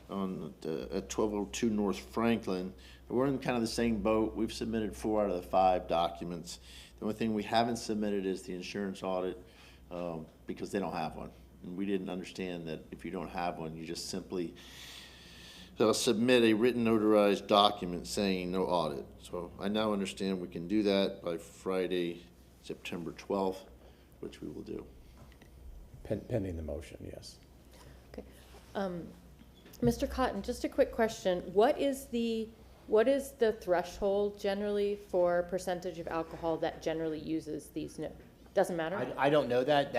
at 1202 North Franklin. We're in kind of the same boat. We've submitted 4 out of the 5 documents. The only thing we haven't submitted is the insurance audit because they don't have one. And we didn't understand that if you don't have one, you just simply submit a written notarized document saying no audit. So I now understand we can do that by Friday, September 12th, which we will do. Pending the motion, yes. Okay. Mr. Cotton, just a quick question. What is the threshold generally for percentage of alcohol that generally uses these? Doesn't matter? I don't know that.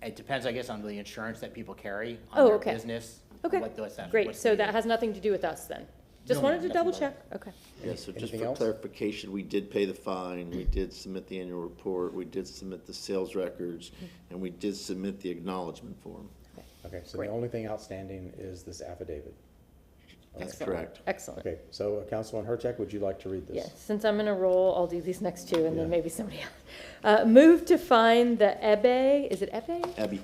It depends, I guess, on the insurance that people carry on Oh, their okay. business. Okay, What's that- great. what's So the- that has nothing to do with us then? Just No, wanted to nothing double about check. Okay. Yes, so just Anything for else? clarification, we did pay the fine, we did submit the annual report, we did submit the sales records, and we did submit the acknowledgement form. Okay, so the Great. only thing outstanding is this affidavit. That's Excellent. correct. Excellent. Okay, so Councilwoman Hurtak, would you like to read this? Yes, since I'm in a roll, I'll do these next two and Yeah. then maybe somebody else. Move to find the Ebbe, is it Ebbe? Ebbe,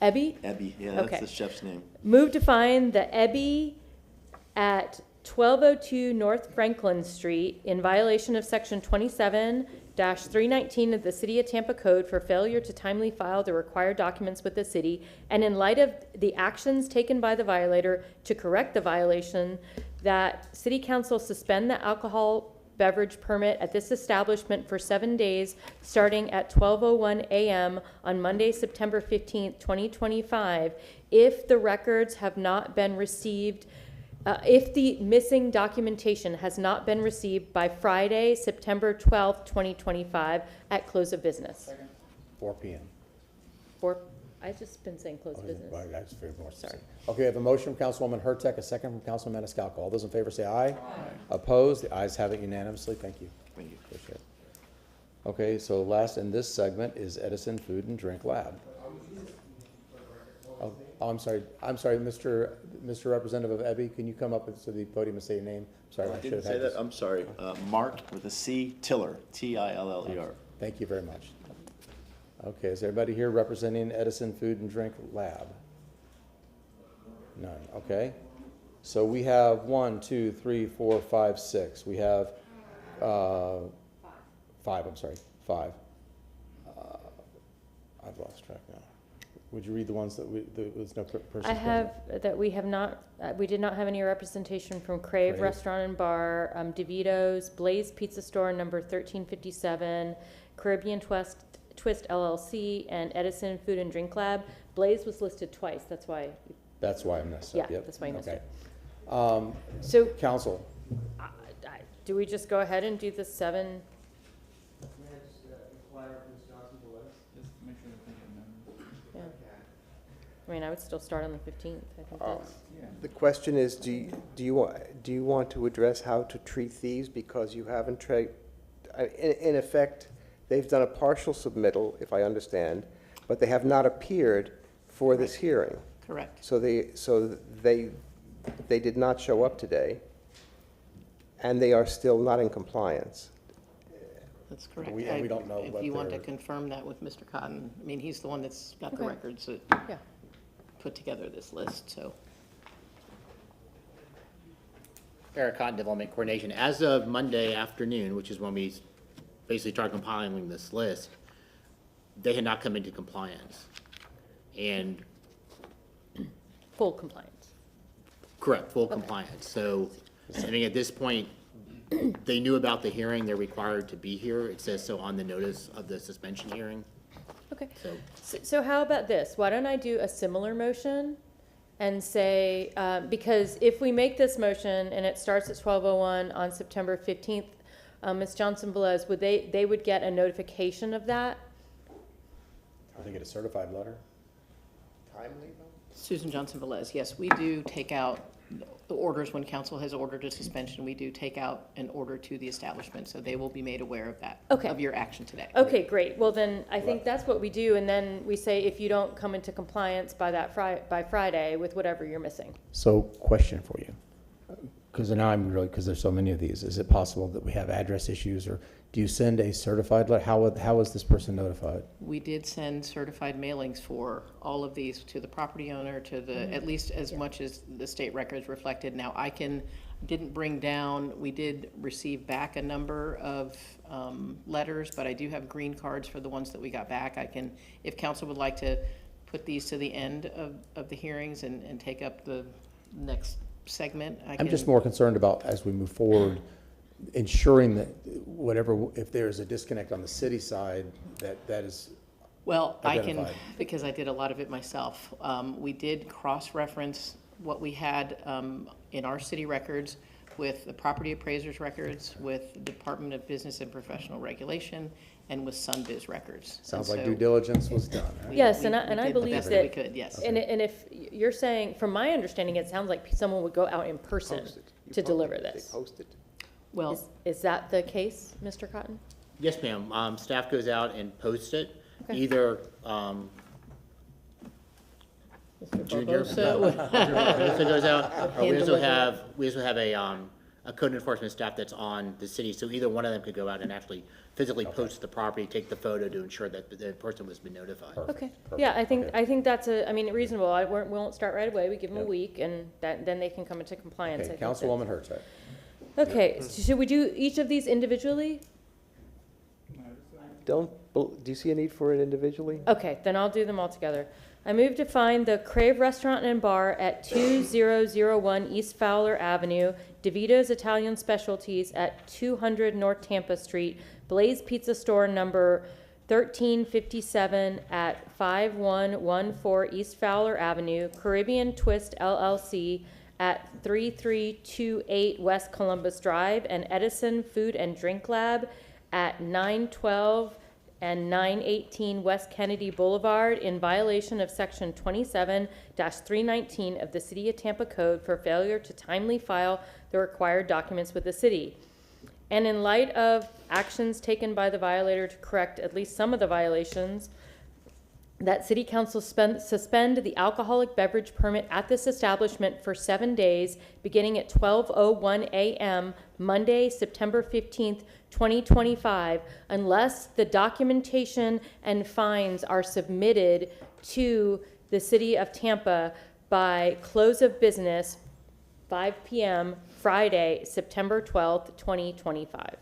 Ebbe? Ebbe, yeah, that's Okay. the chef's name. Move to find the Ebbe at 1202 North Franklin Street in violation of Section 27-319 of the City of Tampa Code for failure to timely file the required documents with the city, and in light of the actions taken by the violator to correct the violation, that City Council suspend the alcohol beverage permit at this establishment for 7 days, starting at 12:01 a.m. on Monday, September 15th, 2025, if the records have not been received if the missing documentation has not been received by Friday, September 12th, 2025, at close of business. 4 p.m. I've just been saying close of business. Right, that's very more specific. Okay, I have a motion from Councilwoman Hurtak, a second from Councilman Maniscalco. All those in favor say aye. Aye. Opposed? The ayes have it unanimously. Thank you. Thank you. Appreciate it. Okay, so last in this segment is Edison Food and Drink Lab. Oh, I'm sorry, Mr. Representative of Ebby, can you come up to the podium and say your name? Sorry, I should didn't have say had that, this. I'm sorry. Mark with a C, Tiller, T-I-L-L-E-R. Thank you very much. Okay, is everybody here representing Edison Food and Drink Lab? None, okay. So we have 1, 2, 3, 4, 5, 6. We have five. I've lost track now. Would you read the ones that there was no person? I have that we have not, we did not have any representation from Crave Crave. Restaurant and Bar, DeVito's, Blaze Pizza Store, number 1357, Caribbean Twist LLC, and Edison Food and Drink Lab. Blaze was listed twice, that's why. That's why I messed Yeah, up, yep. that's why I messed Okay. So, Council, do we just go ahead and do the 7? Yeah. I mean, I would still start on the 15th. I think that's. The question is, do you want to address how to treat these, because you haven't in effect, they've done a partial submittal, if I understand, but they have not appeared for this hearing. Correct. So they did not show up today, and they are still not in compliance. That's correct. We don't know If what you want to they're- confirm that with Mr. Cotton, I mean, he's the one that's got the Okay. records that Yeah. put together this list, so. Eric Cotton, Development Coordination. As of Monday afternoon, which is when we basically started compiling this list, they had not come into compliance. And Full compliance. correct, full compliance. So, I think at this point, they knew about the hearing, they're required to be here. It says so on the notice of the suspension hearing. Okay. So, So how about this? Why don't I do a similar motion and say, because if we make this motion and it starts at 12:01 on September 15th, Ms. Johnson-Velez, they would get a notification of that? I think it's a certified letter. Timely, though? Susan Johnson-Velez, yes, we do take out the orders when council has ordered a suspension. We do take out an order to the establishment, so they will be made aware of that, Okay. of your action today. Okay, great. Well, then I think that's what we do, and then we say if you don't come into compliance by by Friday with whatever you're missing. So, question for you, because now because there's so many of these, is it possible that we have address issues, or do you send a certified letter? How is this person notified? We did send certified mailings for all of these to the property owner, to the, at least as much as the state records reflected. Now, didn't bring down, we did receive back a number of letters, but I do have green cards for the ones that we got back. I can, if council would like to put these to the end of the hearings and take up the next segment, I can. I'm just more concerned about, as we move forward, ensuring that if there's a disconnect on the city side, that is Well, I can, identified. because I did a lot of it myself. We did cross-reference what we had in our city records with the property appraiser's records, with the Department of Business and Professional Regulation, and with Sunbiz records. Sounds And like so due diligence was done, right? Yes, we and I did the believe best that. we could, yes. And if you're saying, from my understanding, it sounds like someone would go out in person Post it. You to post deliver it. They this. post it. Well, Is that the case, Mr. Cotton? yes, ma'am. Staff goes out and posts it, Okay. either, Mr. Junior. Barbosa, Barbosa goes out. Hand We also delivery. have a code enforcement staff that's on the city, so either one of them could go out and actually physically post the property, take the photo to ensure that the person was been notified. Okay, yeah, I think that's reasonable. We won't start right away. We give them a Yep. week, and then they can come into compliance. Okay, I think Councilwoman Hurtak. Okay, so should we do each of these individually? Do you see a need for it individually? Okay, then I'll do them all together. I move to find the Crave Restaurant and Bar at 2001 East Fowler Avenue, DeVito's Italian Specialties at 200 North Tampa Street, Blaze Pizza Store number 1357 at 5114 East Fowler Avenue, Caribbean Twist LLC at 3328 West Columbus Drive, and Edison Food and Drink Lab at 912 and 918 West Kennedy Boulevard in violation of Section 27-319 of the City of Tampa Code for failure to timely file the required documents with the city. And in light of actions taken by the violator to correct at least some of the violations, that City Council suspend the alcoholic beverage permit at this establishment for 7 days, beginning at 12:01 a.m. Monday, September 15th, 2025, unless the documentation and fines are submitted to the City of Tampa by close of business, 5 p.m., Friday, September 12th, 2025.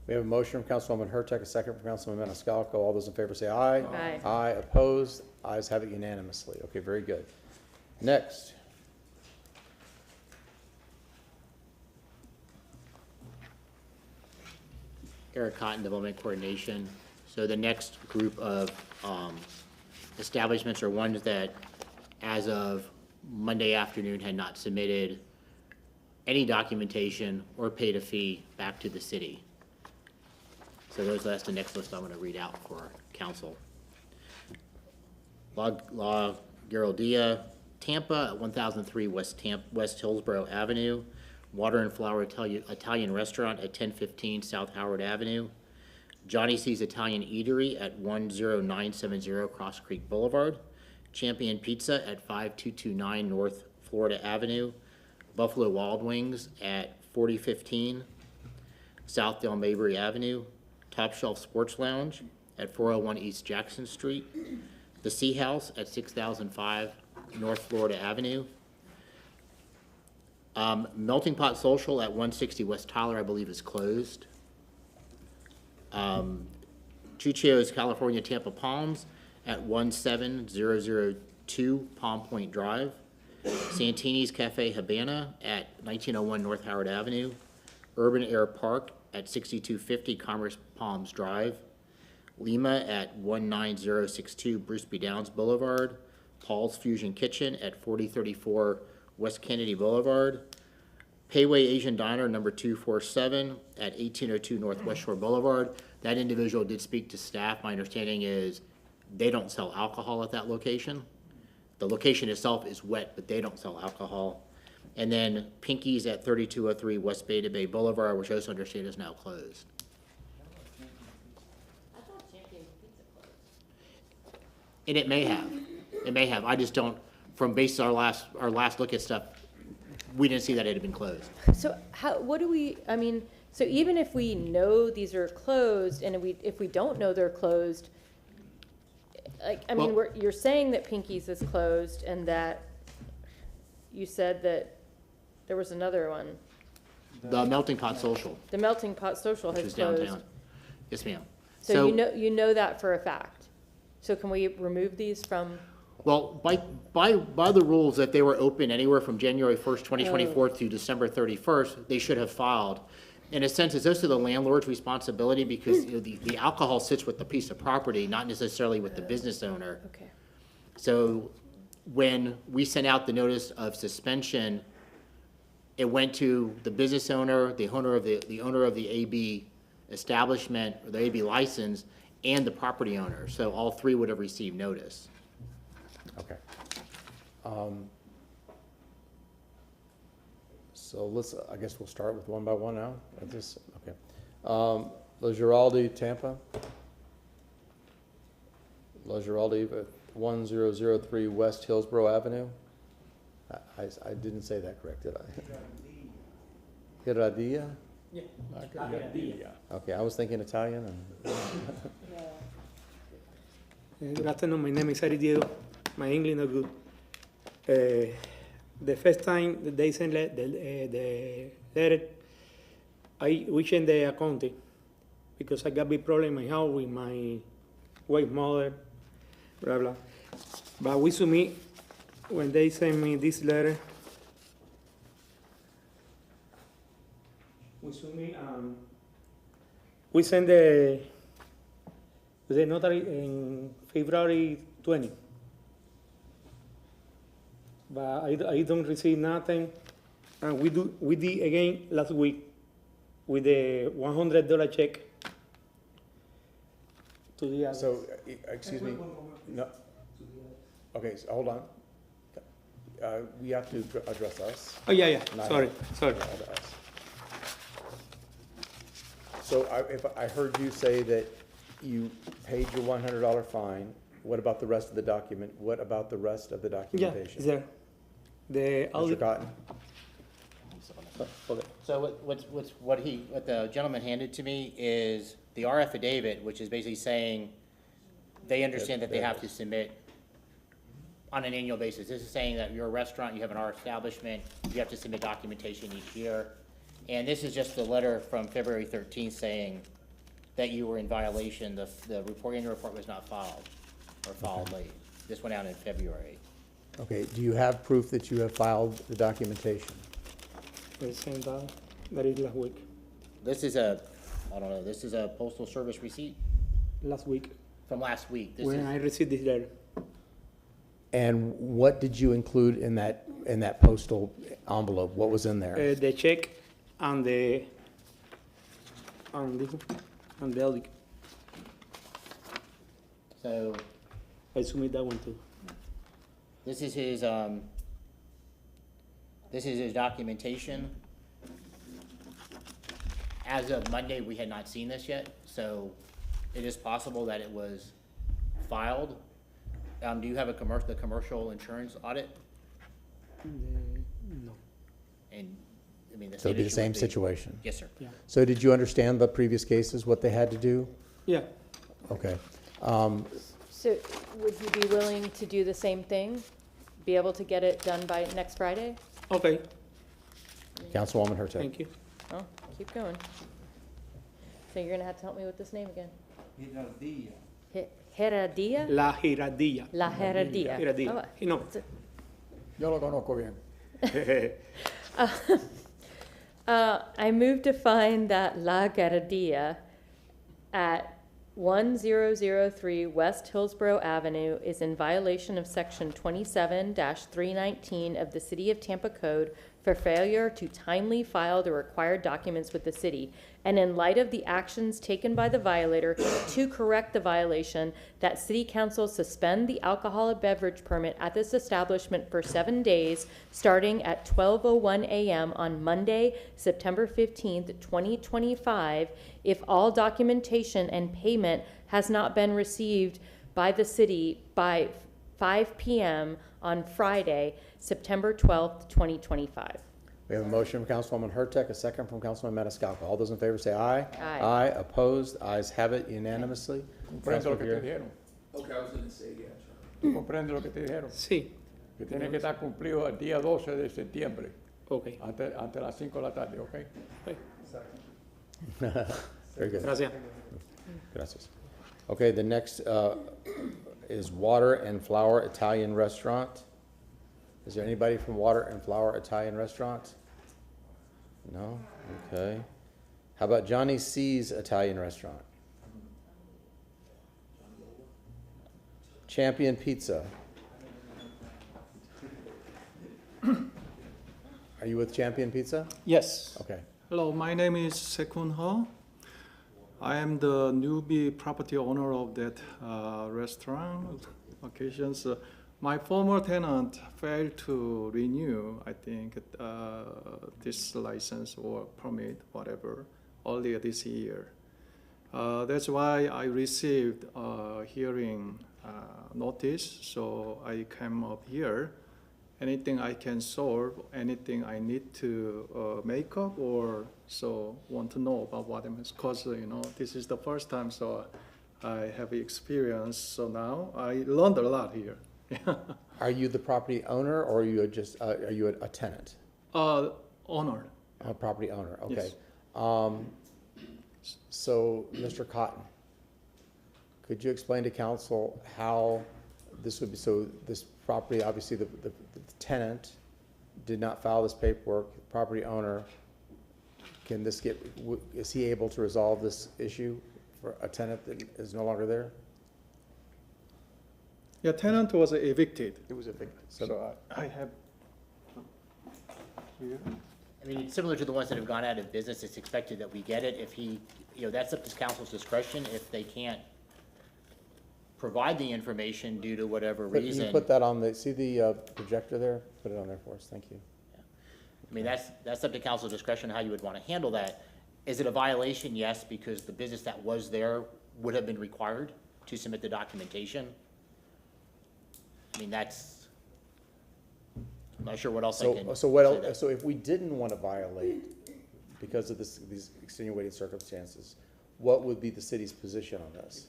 We have a motion from Councilwoman Hurtak, a second from Councilman Maniscalco. All those in favor say aye. Aye. Aye, opposed? Ayes have it unanimously. Okay, very good. Next. Eric Cotton, Development Coordination. So the next group of establishments are ones that, as of Monday afternoon, had not submitted any documentation or paid a fee back to the city. So that's the next list I'm going to read out for council. La Geraldia, Tampa at 1003 West Hillsborough Avenue. Water and Flower Italian Restaurant at 1015 South Howard Avenue. Johnny C's Italian Eatery at 10970 Cross Creek Boulevard. Champion Pizza at 5229 North Florida Avenue. Buffalo Wild Wings at 4015 South Del Mabry Avenue. Top Shelf Sports Lounge at 401 East Jackson Street. The Sea House at 6005 North Florida Avenue. Melting Pot Social at 160 West Tyler, I believe, is closed. Chuchio's California Tampa Palms at 17002 Palm Point Drive. Santini's Cafe Habana at 1901 North Howard Avenue. Urban Air Park at 6250 Commerce Palms Drive. Lima at 19062 Bruce B. Downs Boulevard. Paul's Fusion Kitchen at 4034 West Kennedy Boulevard. Payway Asian Diner number 247 at 1802 Northwest Shore Boulevard. That individual did speak to staff. My understanding is they don't sell alcohol at that location. The location itself is wet, but they don't sell alcohol. And then Pinky's at 3203 West Beta Bay Boulevard, which I also understand is now closed. I thought Champion Pizza closed. And it may have. It may have. I just don't, from based on our last look at stuff, we didn't see that it had been closed. So what do we, I mean, so even if we know these are closed, and if we don't know they're closed, like, I mean, you're saying that Pinky's is closed, and that you said that there was another one. The Melting Pot Social. The Melting Pot Social Which has is closed. downtown. Yes, ma'am. So you know that for a fact. So can we remove these from? Well, by the rules, that they were open anywhere from January 1st, 2024 through December 31st, they should have filed. In a sense, it's also the landlord's responsibility, because the alcohol sits with the piece of property, not necessarily with the business owner. Okay. So when we sent out the notice of suspension, it went to the business owner, the owner of the AB establishment, or the AB license, and the property owner. So all three would have received notice. Okay. So I guess we'll start with one by one now. Okay. La Giraldi, Tampa. La Giraldi, 1003 West Hillsborough Avenue. I didn't say that correct, did I? Iradia? Yeah. Okay, I was thinking Italian. Good afternoon. My name is Ari Diego. My English not good. The first time that they sent the letter, we changed the accounting because I got big problem in my house with my wife, mother, blah blah. But we submit when they send me this letter. We send the notary in February 20. but I don't receive nothing. And we did again last week with the $100 check to the others. So, excuse me, no, okay, so hold on. We have to address us. Oh, yeah, not sorry. him. Yeah, to us. So if I heard you say that you paid your $100 fine, what about the rest of the document? What about the rest of the Yeah, documentation? it's there. Mr. Cotton? Okay. So what the gentleman handed to me is the R affidavit, which is basically saying they understand that they have to submit on an annual basis. This is saying that you're a restaurant, you have an R establishment, you have to submit documentation each year. And this is just the letter from February 13th saying that you were in violation. The annual report was not filed or filed late. This went out in February. Okay, do you have proof that you have filed the documentation? The same time, that is last week. This is this is a postal service receipt Last week, from last week. This when is, I received this letter. And what did you include in that postal envelope? What was in there? The check and the audit. so I submit that one too. this is his documentation. As of Monday, we had not seen this yet, so it is possible that it was filed. Do you have the commercial insurance audit? No. And, I mean, the So it'd be the state issue same would be- situation? Yes, sir. Yeah. So did you understand the previous cases, what they had to do? Yeah. Okay. So would you be willing to do the same thing? Be able to get it done by next Friday? Okay, Councilwoman Hurtak. thank you. Oh, keep going. So you're gonna have to help me with this name again. Heredia? La Giradilla. La Heredia. Giradilla. Oh, You know. it's a- Yo lo conozco bien. I move to find that La Garadia at 1003 West Hillsborough Avenue is in violation of Section 27-319 of the City of Tampa Code for failure to timely file the required documents with the city, and in light of the actions taken by the violator to correct the violation, that City Council suspend the alcoholic beverage permit at this establishment for 7 days, starting at 12:01 a.m. on Monday, September 15th, 2025, if all documentation and payment has not been received by the city by 5 p.m. on Friday, September 12th, 2025. We have a motion from Councilwoman Hurtak, a second from Councilman Maniscalco. All those in favor say aye. Aye. Aye, opposed, ayes have it unanimously. Comprendo lo que te Councilman Pierre? dijeron. Okay, I was going to say, yeah. ¿Tú comprendes lo que te dijeron? Sí. Que tiene que estar cumplido el día 12 de septiembre, Okay. ante las 5 de la tarde, ¿ok? Very good. Gracias. Gracias. Okay, the next is Water and Flower Italian Restaurant. Is there anybody from Water and Flower Italian Restaurant? No? Okay. How about Johnny C's Italian Restaurant? Champion Pizza. Are you with Champion Pizza? Yes. Okay. Hello, my name is Sekun Ho. I am the newbie property owner of that restaurant locations. My former tenant failed to renew, I think, this license or permit, whatever, earlier this year. That's why I received a hearing notice, so I came up here. Anything I can solve, anything I need to make up, or so want to know about what I'm, because this is the first time, so I have experience. So now I learned a lot here. Are you the property owner, or are you just are you a tenant? Owner. A property owner. Okay. Yes. So, Mr. Cotton, could you explain to council how this would be? So, this property, obviously, the tenant did not file this paperwork. The property owner, can this get? Is he able to resolve this issue for a tenant that is no longer there? Yeah, tenant was evicted, It was evicted. so I have here. I mean, it's similar to the ones that have gone out of business. It's expected that we get it. If he, that's up to council's discretion. If they can't provide the information due to whatever But reason. you put that on the, see the projector there? Put it on there for us, thank you. I mean, that's up to council's discretion how you would want to handle that. Is it a violation? Yes, because the business that was there would have been required to submit the documentation. I mean, I'm not sure what else I can. So what say else, that- so if we didn't want to violate because of these extenuating circumstances, what would be the city's position on this?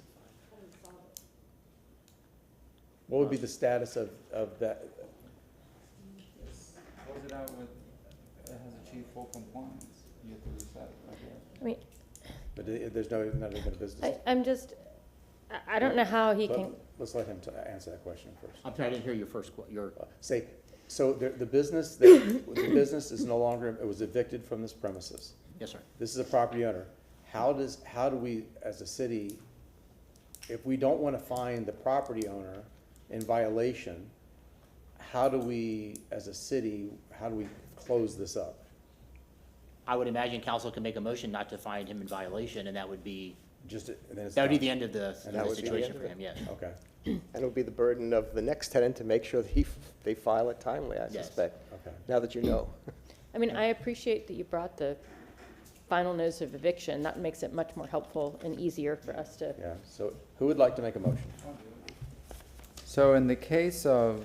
What would be the status of that? Close it out with, it has achieved full compliance. You have to reset it, I guess. I mean, But there's not even a business. I'm just, I don't know how he can, Let's let him answer that question first. I'm sorry, I didn't hear your Say, so the business, the business is no longer, it was evicted from this premises. Yes, sir. This is a property owner. How do we, as a city, if we don't want to find the property owner in violation, how do we, as a city, how do we close this up? I would imagine council can make a motion not to find him in violation, and that would be, Just, and then it's that would be done. the end of the And that would be the situation end for of him, it. yes. Okay, And it would be the burden of the next tenant to make sure that they file it timely, I Yes. suspect, okay. now that you know. I mean, I appreciate that you brought the final notice of eviction. That makes it much more helpful and easier for us to. Yeah, so who would like to make a motion? So in the case of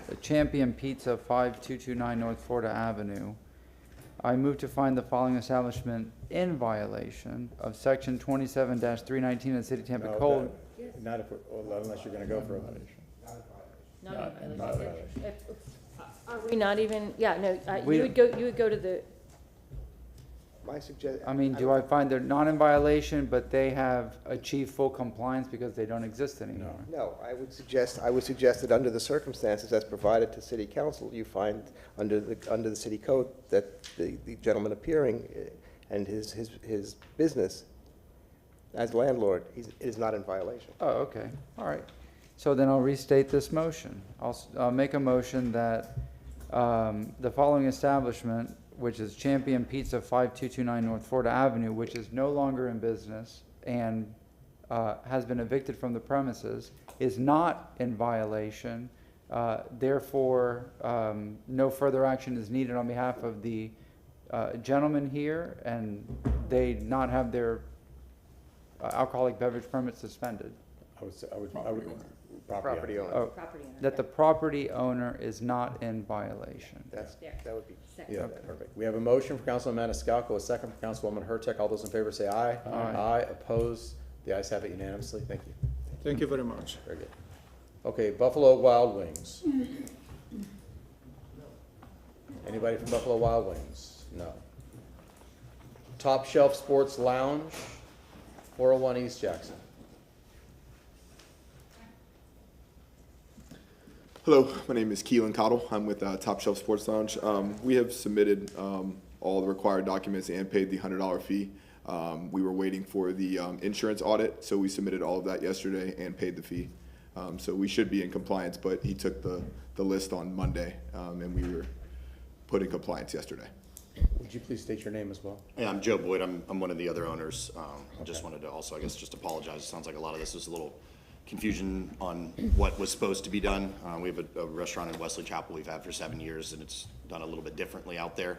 the Champion Pizza, 5229 North Florida Avenue, I move to find the following establishment in violation of section 27-319 of the City of Tampa No, Code. Not if, unless you're gonna go for a violation. Not in Not a violation. violation. Are we not even, yeah, no, We- you would go to the, My suggestion. I mean, do I find they're not in violation, but they have achieved full compliance because they don't exist anymore? No, I would suggest that under the circumstances as provided to city council, you find under the city code that the gentleman appearing and his business as landlord, is not in violation. Oh, okay, all right. So then I'll restate this motion. I'll make a motion that the following establishment, which is Champion Pizza, 5229 North Florida Avenue, which is no longer in business and has been evicted from the premises, is not in violation. Therefore, no further action is needed on behalf of the gentleman here, and they not have their alcoholic beverage permit suspended. I would, Property owner. Oh, property owner. that the property owner is not in violation. That would be. Yeah, perfect. We have a motion for Councilman Maniscalco, a second for Councilwoman Hurtak. All those in favor say aye. Aye. Opposed? The ayes have it unanimously. Thank you. Thank you very much. Very good. Okay, Buffalo Wild Wings. Anybody from Buffalo Wild Wings? No. Top Shelf Sports Lounge, 401 East Jackson. Hello, my name is Keelan Cottle. I'm with Top Shelf Sports Lounge. We have submitted all the required documents and paid the $100 fee. We were waiting for the insurance audit, so we submitted all of that yesterday and paid the fee. So we should be in compliance, but he took the list on Monday, and we were put in compliance yesterday. Would you please state your name as well? Yeah, I'm Joe Boyd. I'm one of the other owners. I just wanted to also, I guess, just apologize. It sounds like a lot of this is a little confusion on what was supposed to be done. We have a restaurant in Wesley Chapel we've had for 7 years, and it's done a little bit differently out there.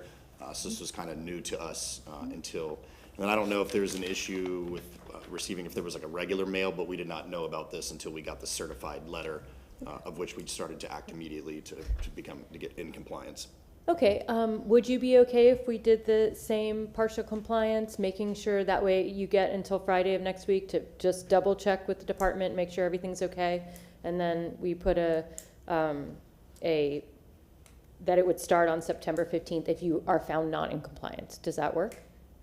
So this was kind of new to us until, and then I don't know if there's an issue with receiving, if there was like a regular mail, but we did not know about this until we got the certified letter, of which we started to act immediately to get in compliance. Okay, would you be okay if we did the same partial compliance, making sure that way you get until Friday of next week to just double check with the department, make sure everything's okay? And then we put that it would start on September 15th if you are found not in compliance. Does that work?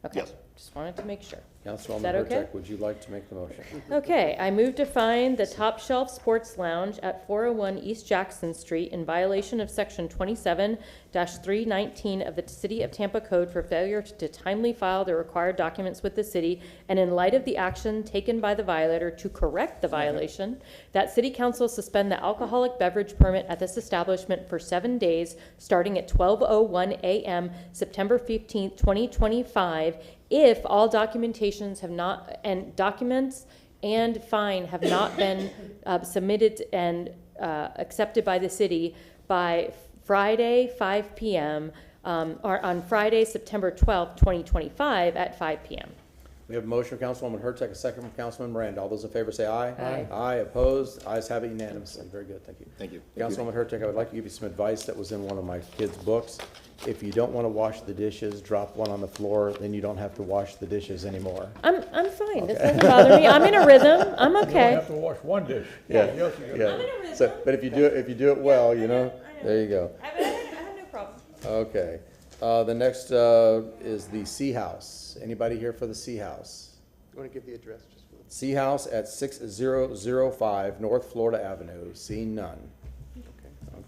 Okay. Yes. Just wanted to make sure. Councilwoman Is that okay? Hurtak, would you like to make the motion? Okay, I move to find the Top Shelf Sports Lounge at 401 East Jackson Street in violation of Section 27-319 of the City of Tampa Code for failure to timely file the required documents with the city, and in light of the action taken by the violator to correct the violation, that City Council suspend the alcoholic beverage permit at this establishment for 7 days, starting at 12:01 a.m., September 15th, 2025, if all documentations have not, and documents and fine have not been submitted and accepted by the city by Friday, 5 p.m., or on Friday, September 12th, 2025 at 5 p.m. We have a motion from Councilwoman Hurtak, a second from Councilman Miranda. All those in favor say aye. Aye. Aye, opposed, ayes have it unanimously. Very good, thank you. Thank you. Councilwoman Hurtak, I would like to give you some advice that was in one of my kids' books. If you don't want to wash the dishes, drop one on the floor, then you don't have to wash the dishes anymore. I'm fine. This doesn't bother me. I'm in a rhythm. I'm You don't okay. have to wash one dish. Yeah, Everything else you gotta yeah. I'm in a rhythm. So, but if you do it well, you know, there you go. I have no problem. Okay, the next is the Sea House. Anybody here for the Sea House? You want to give the address just for the... Sea House at 6005 North Florida Avenue, seeing none.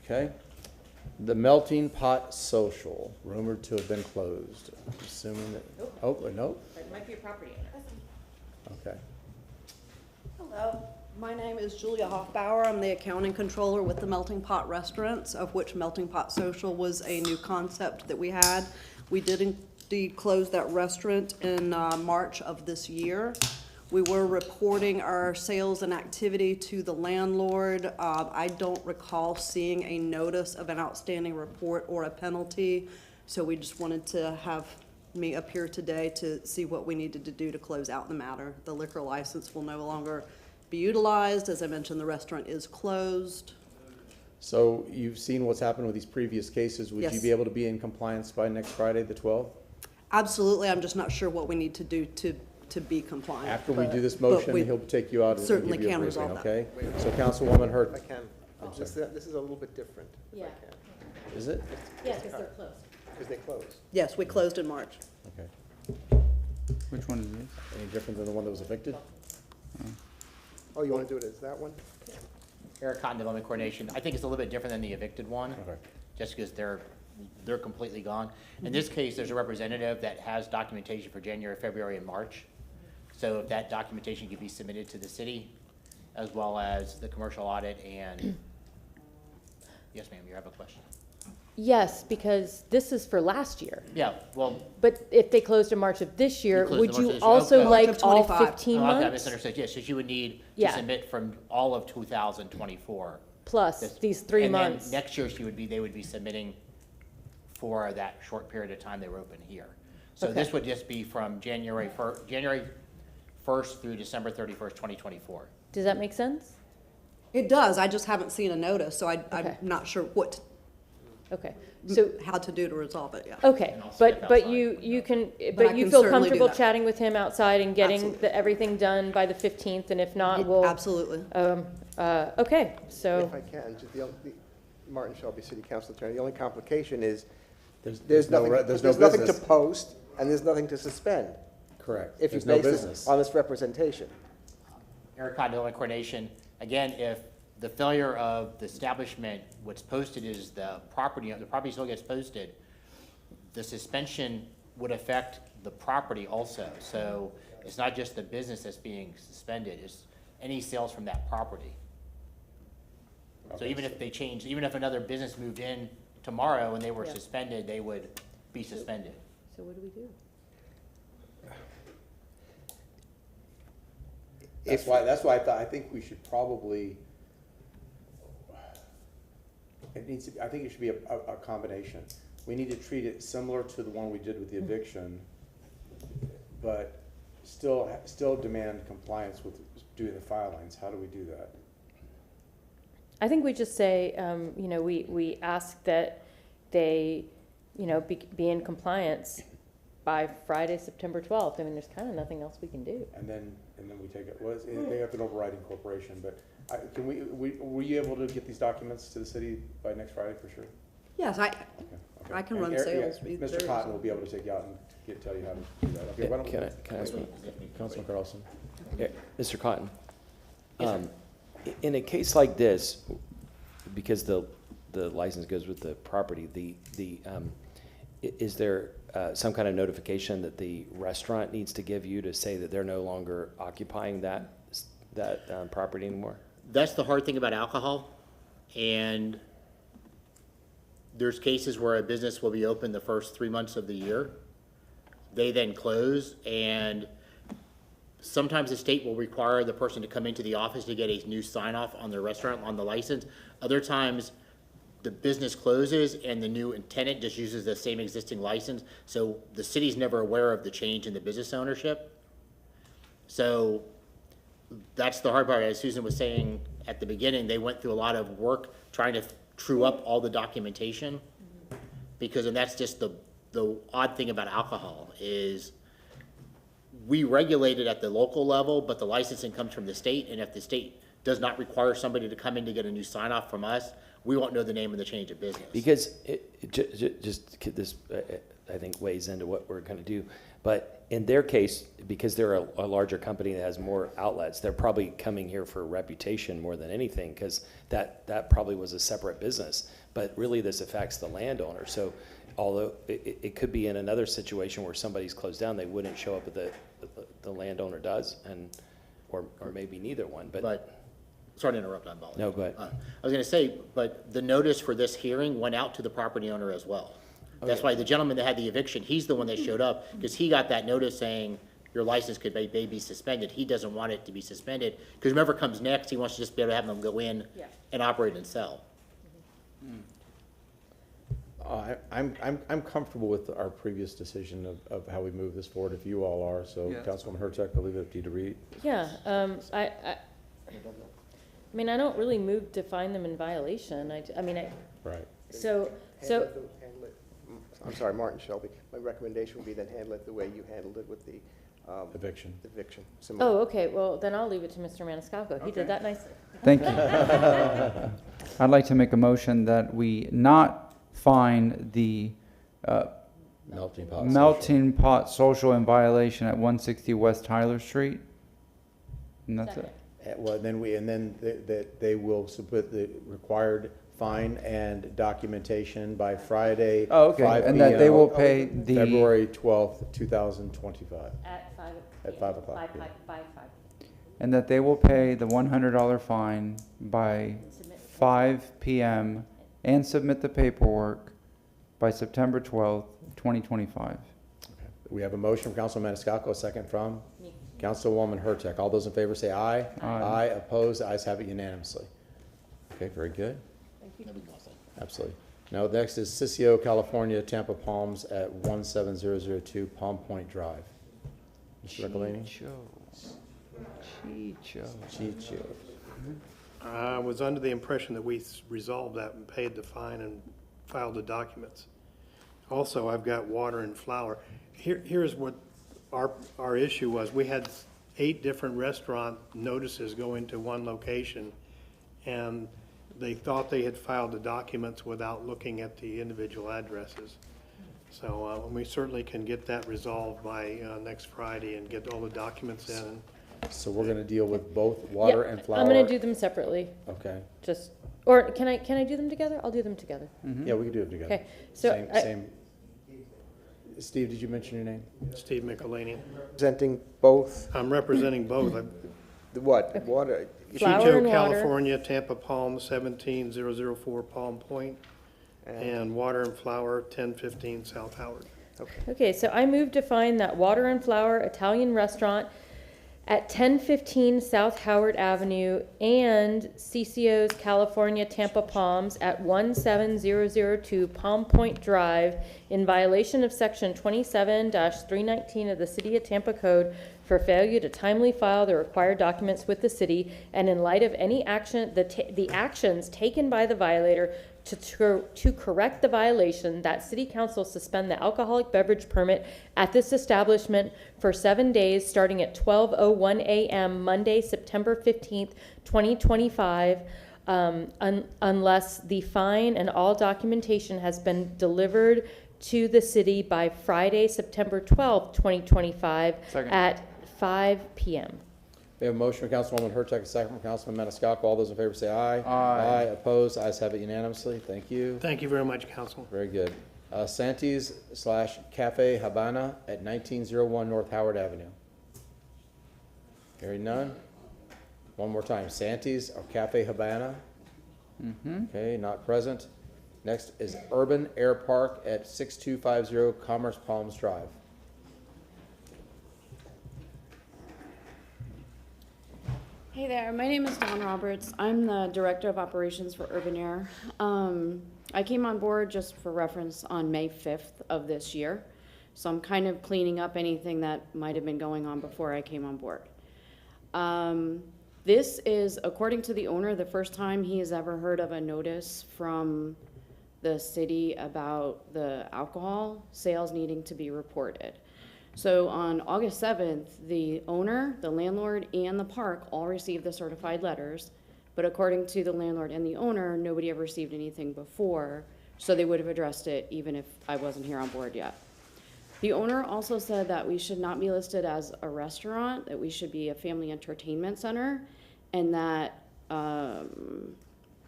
Okay. The Melting Pot Social, rumored to have been closed. I'm assuming that, oh, no? It might be a property owner. Okay. Hello, my name is Julia Hoffbauer. I'm the accounting controller with the Melting Pot Restaurants, of which Melting Pot Social was a new concept that we had. We did indeed close that restaurant in March of this year. We were reporting our sales and activity to the landlord. I don't recall seeing a notice of an outstanding report or a penalty, so we just wanted to have me up here today to see what we needed to do to close out the matter. The liquor license will no longer be utilized. As I mentioned, the restaurant is closed. So you've seen what's happened with these previous cases. Would you Yes. be able to be in compliance by next Friday, the 12th? Absolutely, I'm just not sure what we need to do to be compliant. After we but- do this but motion, we he'll take you out and certainly give you a can briefing, resolve that. okay? So Councilwoman Hurt, If I can, I'm this is a little bit different, if I Yeah. can, is it? Yeah, because they're closed. because they closed. Yes, we closed in March. Okay. Which one is this? Any different than the one that was evicted? Oh, you want to do it as that one? Eric Cotton, Development Coordination. I think it's a little bit different than the evicted one, Okay. just because they're completely gone. In this case, there's a representative that has documentation for January, February, and March. So if that documentation could be submitted to the city, as well as the commercial audit and, yes, ma'am, you have a question? Yes, because this is for last year. Yeah, well, But if they closed in March of this year, closed in would March of you this year. also Okay. like March of all 25. 15 oh, okay, I months? misunderstood. Yes, so she would need to Yeah. submit from all of 2024. Plus This- these 3 and then months? next year, they would be submitting for that short period of time they were open here. So this Okay. would just be from January 1st through December 31st, 2024. Does that make sense? It does, I just haven't seen a notice, so I'm Okay. not sure what, Okay, so, how to do to resolve it, yeah. okay, And I'll step but outside. you can, I but you can feel certainly do comfortable that. chatting with him outside and getting Absolutely. everything done by the 15th, and if not, we'll, Absolutely. okay, so, If I can, just Martin Shelby, City Council Attorney, the only complication is There's there's no nothing, re- there's no nothing to business. post, and there's nothing to suspend, Correct. if you There's no base business. it on this representation. Eric Cotton, Development Coordination. Again, if the failure of the establishment, what's posted is the property still gets posted, the suspension would affect the property also. So it's not just the business that's being suspended, it's any sales from that property. So Okay. even if they changed, even if another business moved in tomorrow and they were Yeah. suspended, they would be suspended. so what do we do? That's why I think we should probably, I think it should be a combination. We need to treat it similar to the one we did with the eviction, but still demand compliance with doing the filings. How do we do that? I think we just say, we ask that they, be in compliance by Friday, September 12th. I mean, there's kind of nothing else we can do. And then we take it, they have an overriding corporation, but were you able to get these documents to the city by next Friday for sure? Yes, Okay. I can And run Eric- sales. yeah, Mr. Cotton will be able to take you out and tell you how to do that. Okay, why don't we- Can I ask one? Councilman Carlson? Yeah, Mr. Cotton, in a case like this, because the license goes with the property, is there some kind of notification that the restaurant needs to give you to say that they're no longer occupying that property anymore? That's the hard thing about alcohol, and there's cases where a business will be open the first 3 months of the year. They then close, and sometimes the state will require the person to come into the office to get a new sign-off on their restaurant, on the license. Other times, the business closes and the new tenant just uses the same existing license, so the city's never aware of the change in the business ownership. So that's the hard part. As Susan was saying at the beginning, they went through a lot of work trying to true up all the documentation, because, and that's just the odd thing about alcohol is we regulate it at the local level, but the licensing comes from the state, and if the state does not require somebody to come in to get a new sign-off from us, we won't know the name of the change of business. Because this, I think, weighs into what we're going to do. But in their case, because they're a larger company that has more outlets, they're probably coming here for reputation more than anything, because that probably was a separate business. But really, this affects the landowner. So although it could be in another situation where somebody's closed down, they wouldn't show up at the landowner does, or maybe neither one. But sorry to interrupt, I'm no, go ahead. I was going to say, but the notice for this hearing went out to the property owner as well. That's why the gentleman that had the eviction, he's the one that showed up, because he got that notice saying your license could may be suspended. He doesn't want it to be suspended, because whoever comes next, he wants to just be able to have them go in and operate and sell. I'm comfortable with our previous decision of how we move this forward, if you all are. So Yes. Councilwoman Hurtak, I'll leave it up to you to read. Yeah, I mean, I don't really move to find them in violation. Right. So, Handle it. I'm sorry, Martin Shelby. My recommendation would be then handle it the way you handled it with the eviction. oh, okay, well, then I'll leave it to Mr. Maniscalco. He did that nicely. Thank you. I'd like to make a motion that we not fine the Melting Pot Social in violation at 160 West Tyler Street. And that's it. Well, then they will submit the required fine and documentation by Friday. Oh, okay. 5 And that p.m. they will pay the February 12th, 2025. At 5. At 5 o'clock. By 5. and that they will pay the $100 fine by 5 p.m. and submit the paperwork by September 12th, 2025. Okay. We have a motion from Councilman Maniscalco, a second from Councilwoman Hurtak. All those in favor say aye. Aye. Opposed? The ayes have it unanimously. Okay, very good. Thank you. Absolutely. Now, next is Sisio, California, Tampa Palms at 17002 Palm Point Drive. Mr. Riccolini? Chicho. I was under the impression that we resolved that and paid the fine and filed the documents. Also, I've got water and flour. Here's what our issue was. We had 8 different restaurant notices go into one location, and they thought they had filed the documents without looking at the individual addresses. So we certainly can get that resolved by next Friday and get all the documents in. So we're going to deal with both water and flour? I'm going to do them separately. Okay. Or can I do them together? I'll do them together. Yeah, we can do them together. Okay. So Same. Steve, did you mention your name? Steve Michelini. Representing both? I'm representing both. The what? Water? Chicho, California, Tampa Palm, 17004 Palm Point, and water and flour, 1015 South Howard. Okay, so I move to find that Water and Flour Italian Restaurant at 1015 South Howard Avenue and CCO's California Tampa Palms at 17002 Palm Point Drive in violation of Section 27-319 of the City of Tampa Code for failure to timely file the required documents with the city, and in light of any action, the actions taken by the violator to correct the violation, that City Council suspend the alcoholic beverage permit at this establishment for 7 days, starting at 12:01 a.m. Monday, September 15th, 2025, unless the fine and all documentation has been delivered to the city by Friday, September 12th, 2025 Second. at 5 p.m. We have a motion from Councilwoman Hurtak, a second from Councilman Maniscalco. All those in favor say aye. Aye. Opposed? Ayes have it unanimously. Thank you. Thank you very much, Council. Very good. Santis / Cafe Habana at 1901 North Howard Avenue. Hearing none. One more time. Santis or Cafe Habana. Okay, not present. Next is Urban Air Park at 6250 Commerce Palms Drive. Hey there, my name is Dawn Roberts. I'm the Director of Operations for Urban Air. I came on board, just for reference, on May 5th of this year. So I'm kind of cleaning up anything that might have been going on before I came on board. This is, according to the owner, the first time he has ever heard of a notice from the city about the alcohol sales needing to be reported. So on August 7th, the owner, the landlord, and the park all received the certified letters, but according to the landlord and the owner, nobody ever received anything before, so they would have addressed it even if I wasn't here on board yet. The owner also said that we should not be listed as a restaurant, that we should be a family entertainment center, and that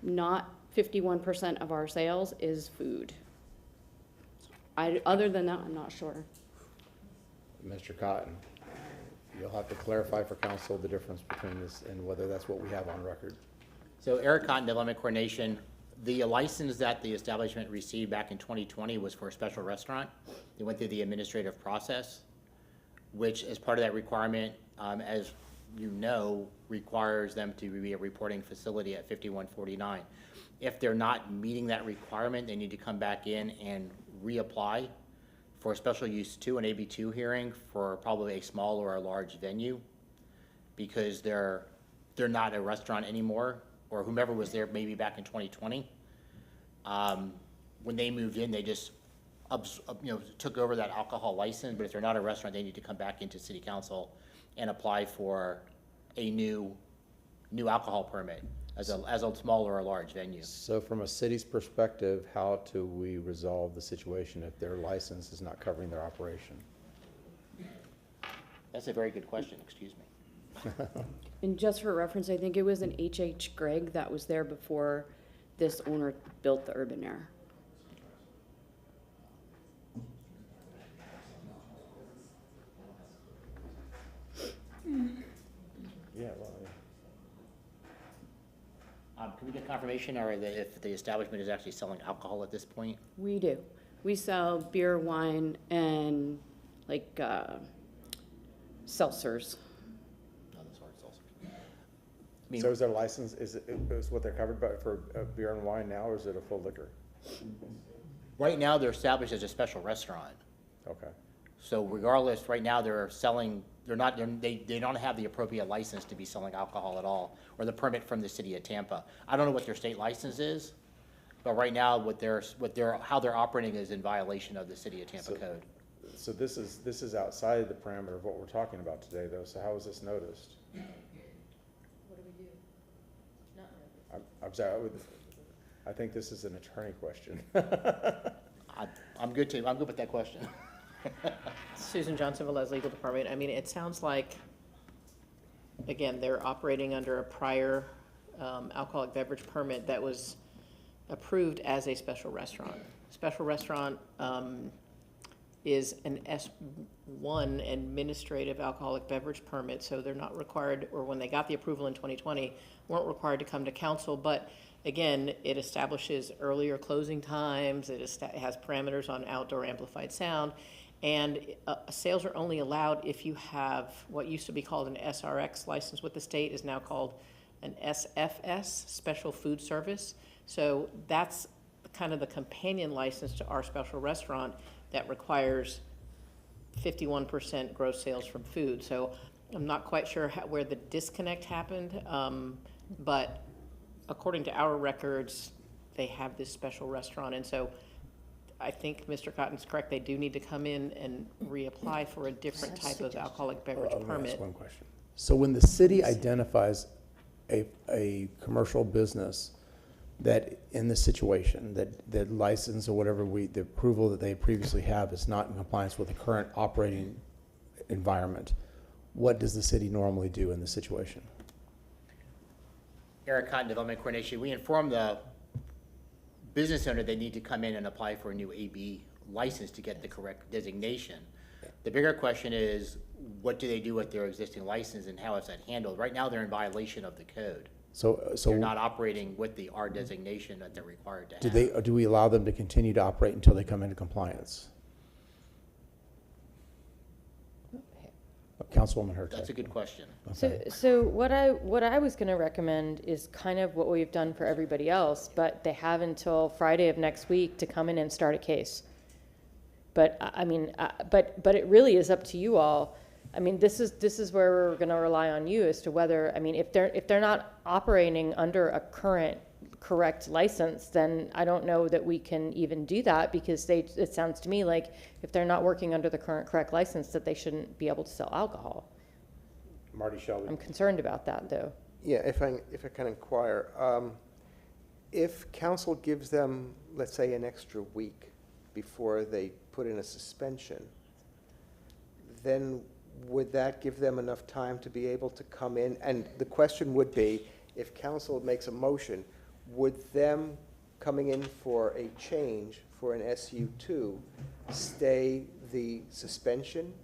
not 51% of our sales is food. Other than that, I'm not sure. Mr. Cotton, you'll have to clarify for council the difference between this and whether that's what we have on record. So Eric Cotton, Development Coordination, the license that the establishment received back in 2020 was for a special restaurant. They went through the administrative process, which as part of that requirement, as you know, requires them to be a reporting facility at 5149. If they're not meeting that requirement, they need to come back in and reapply for a special use 2, an AB2 hearing for probably a small or a large venue, because they're not a restaurant anymore, or whomever was there maybe back in 2020. When they moved in, they just took over that alcohol license, but if they're not a restaurant, they need to come back into city council and apply for a new alcohol permit as a small or a large venue. So from a city's perspective, how do we resolve the situation if their license is not covering their operation? That's a very good question, excuse me. And just for reference, I think it was an H.H. Gregg that was there before this owner built the Urban Air. Yeah, well, Can we get confirmation or if the establishment is actually selling alcohol at this point? We do. We sell beer, wine, and like seltzers. so is their license, is what they're covered by for beer and wine now, or is it a full liquor? Right now, they're established as a special restaurant. Okay. So regardless, right now they don't have the appropriate license to be selling alcohol at all, or the permit from the city of Tampa. I don't know what their state license is, but right now how they're operating is in violation of the city of Tampa code. So this is outside the parameter of what we're talking about today, though. So how is this noticed? What do we do? Not noticed. I'm sorry. I think this is an attorney question. I'm good with that question. Susan Johnson, Velez Legal Department. I mean, it sounds like, again, they're operating under a prior alcoholic beverage permit that was approved as a special restaurant. Special restaurant is an S1 administrative alcoholic beverage permit, so they're not required, or when they got the approval in 2020, weren't required to come to council. But again, it establishes earlier closing times, it has parameters on outdoor amplified sound, and sales are only allowed if you have what used to be called an SRX license with the state, is now called an SFS, Special Food Service. So that's kind of the companion license to our special restaurant that requires 51% gross sales from food. So I'm not quite sure where the disconnect happened, but according to our records, they have this special restaurant. And so I think Mr. Cotton's correct. They do need to come in and reapply for a different type of alcoholic beverage permit. One question. So when the city identifies a commercial business that in this situation, that license or whatever the approval that they previously have is not in compliance with the current operating environment, what does the city normally do in this situation? Eric Cotton, Development Coordination, we inform the business owner they need to come in and apply for a new AB license to get the correct designation. The bigger question is, what do they do with their existing license and how is that handled? Right now, they're in violation of the code. So They're not operating with the R designation that they're required to have. do we allow them to continue to operate until they come into compliance? Councilwoman Hurtak. That's a good question. So what I was going to recommend is kind of what we've done for everybody else, but they have until Friday of next week to come in and start a case. But I mean, but it really is up to you all. I mean, this is where we're going to rely on you as to whether, I mean, if they're not operating under a correct license, then I don't know that we can even do that, because it sounds to me like if they're not working under the correct license, that they shouldn't be able to sell alcohol. Marty Shelby. I'm concerned about that, though. Yeah, if I can inquire, if council gives them, let's say, an extra week before they put in a suspension, then would that give them enough time to be able to come in? And the question would be, if council makes a motion, would them coming in for a change for an SU2 stay the suspension?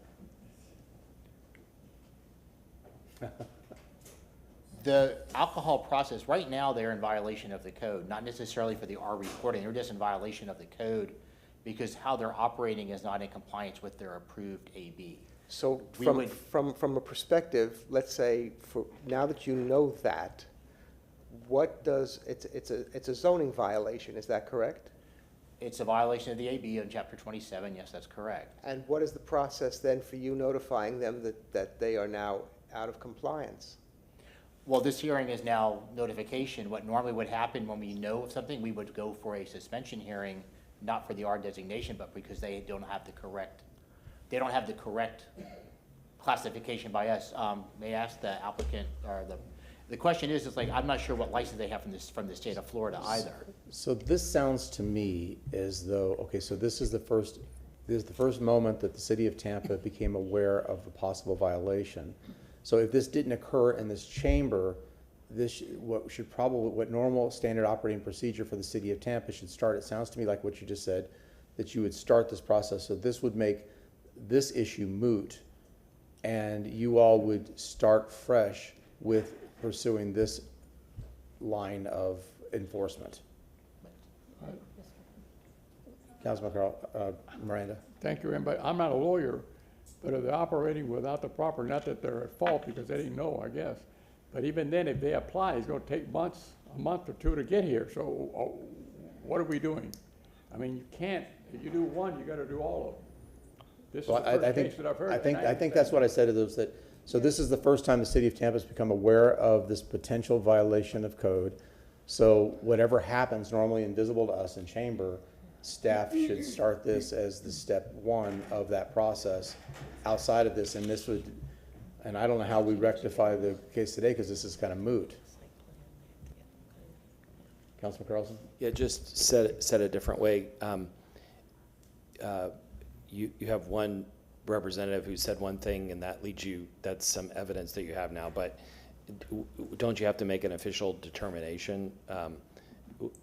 The alcohol process, right now, they're in violation of the code, not necessarily for the R reporting. They're just in violation of the code because how they're operating is not in compliance with their approved AB. So from a perspective, let's say, for now that you know that, what does, it's a zoning violation, is that correct? It's a violation of the AB on Chapter 27, yes, that's correct. And what is the process then for you notifying them that they are now out of compliance? Well, this hearing is now notification. What normally would happen when we know of something, we would go for a suspension hearing, not for the R designation, but because they don't have the correct classification by us. May I ask the applicant, or the question is like, I'm not sure what license they have from the state of Florida either. So this sounds to me as though, okay, so this is the first moment that the city of Tampa became aware of a possible violation. So if this didn't occur in this chamber, what normal standard operating procedure for the city of Tampa should start, it sounds to me like what you just said, that you would start this process. So this would make this issue moot, and you all would start fresh with pursuing this line of enforcement. Councilman Miranda. Thank you, but I'm not a lawyer, but if they're operating without the proper, not that they're at fault because they didn't know, I guess. But even then, if they apply, it's going to take a month or two to get here. So what are we doing? I mean, you can't, if you do one, you got to do all of them. This is the first case that I've heard. I think that's what I said to those, that, so this is the first time the city of Tampa has become aware of this potential violation of code. So whatever happens normally invisible to us in chamber, staff should start this as the step one of that process outside of this. And this would, and I don't know how we rectify the case today because this is kind of moot. Councilman Carlson? Yeah, just said a different way. You have one representative who said one thing, and that leads you, that's some evidence that you have now, but don't you have to make an official determination?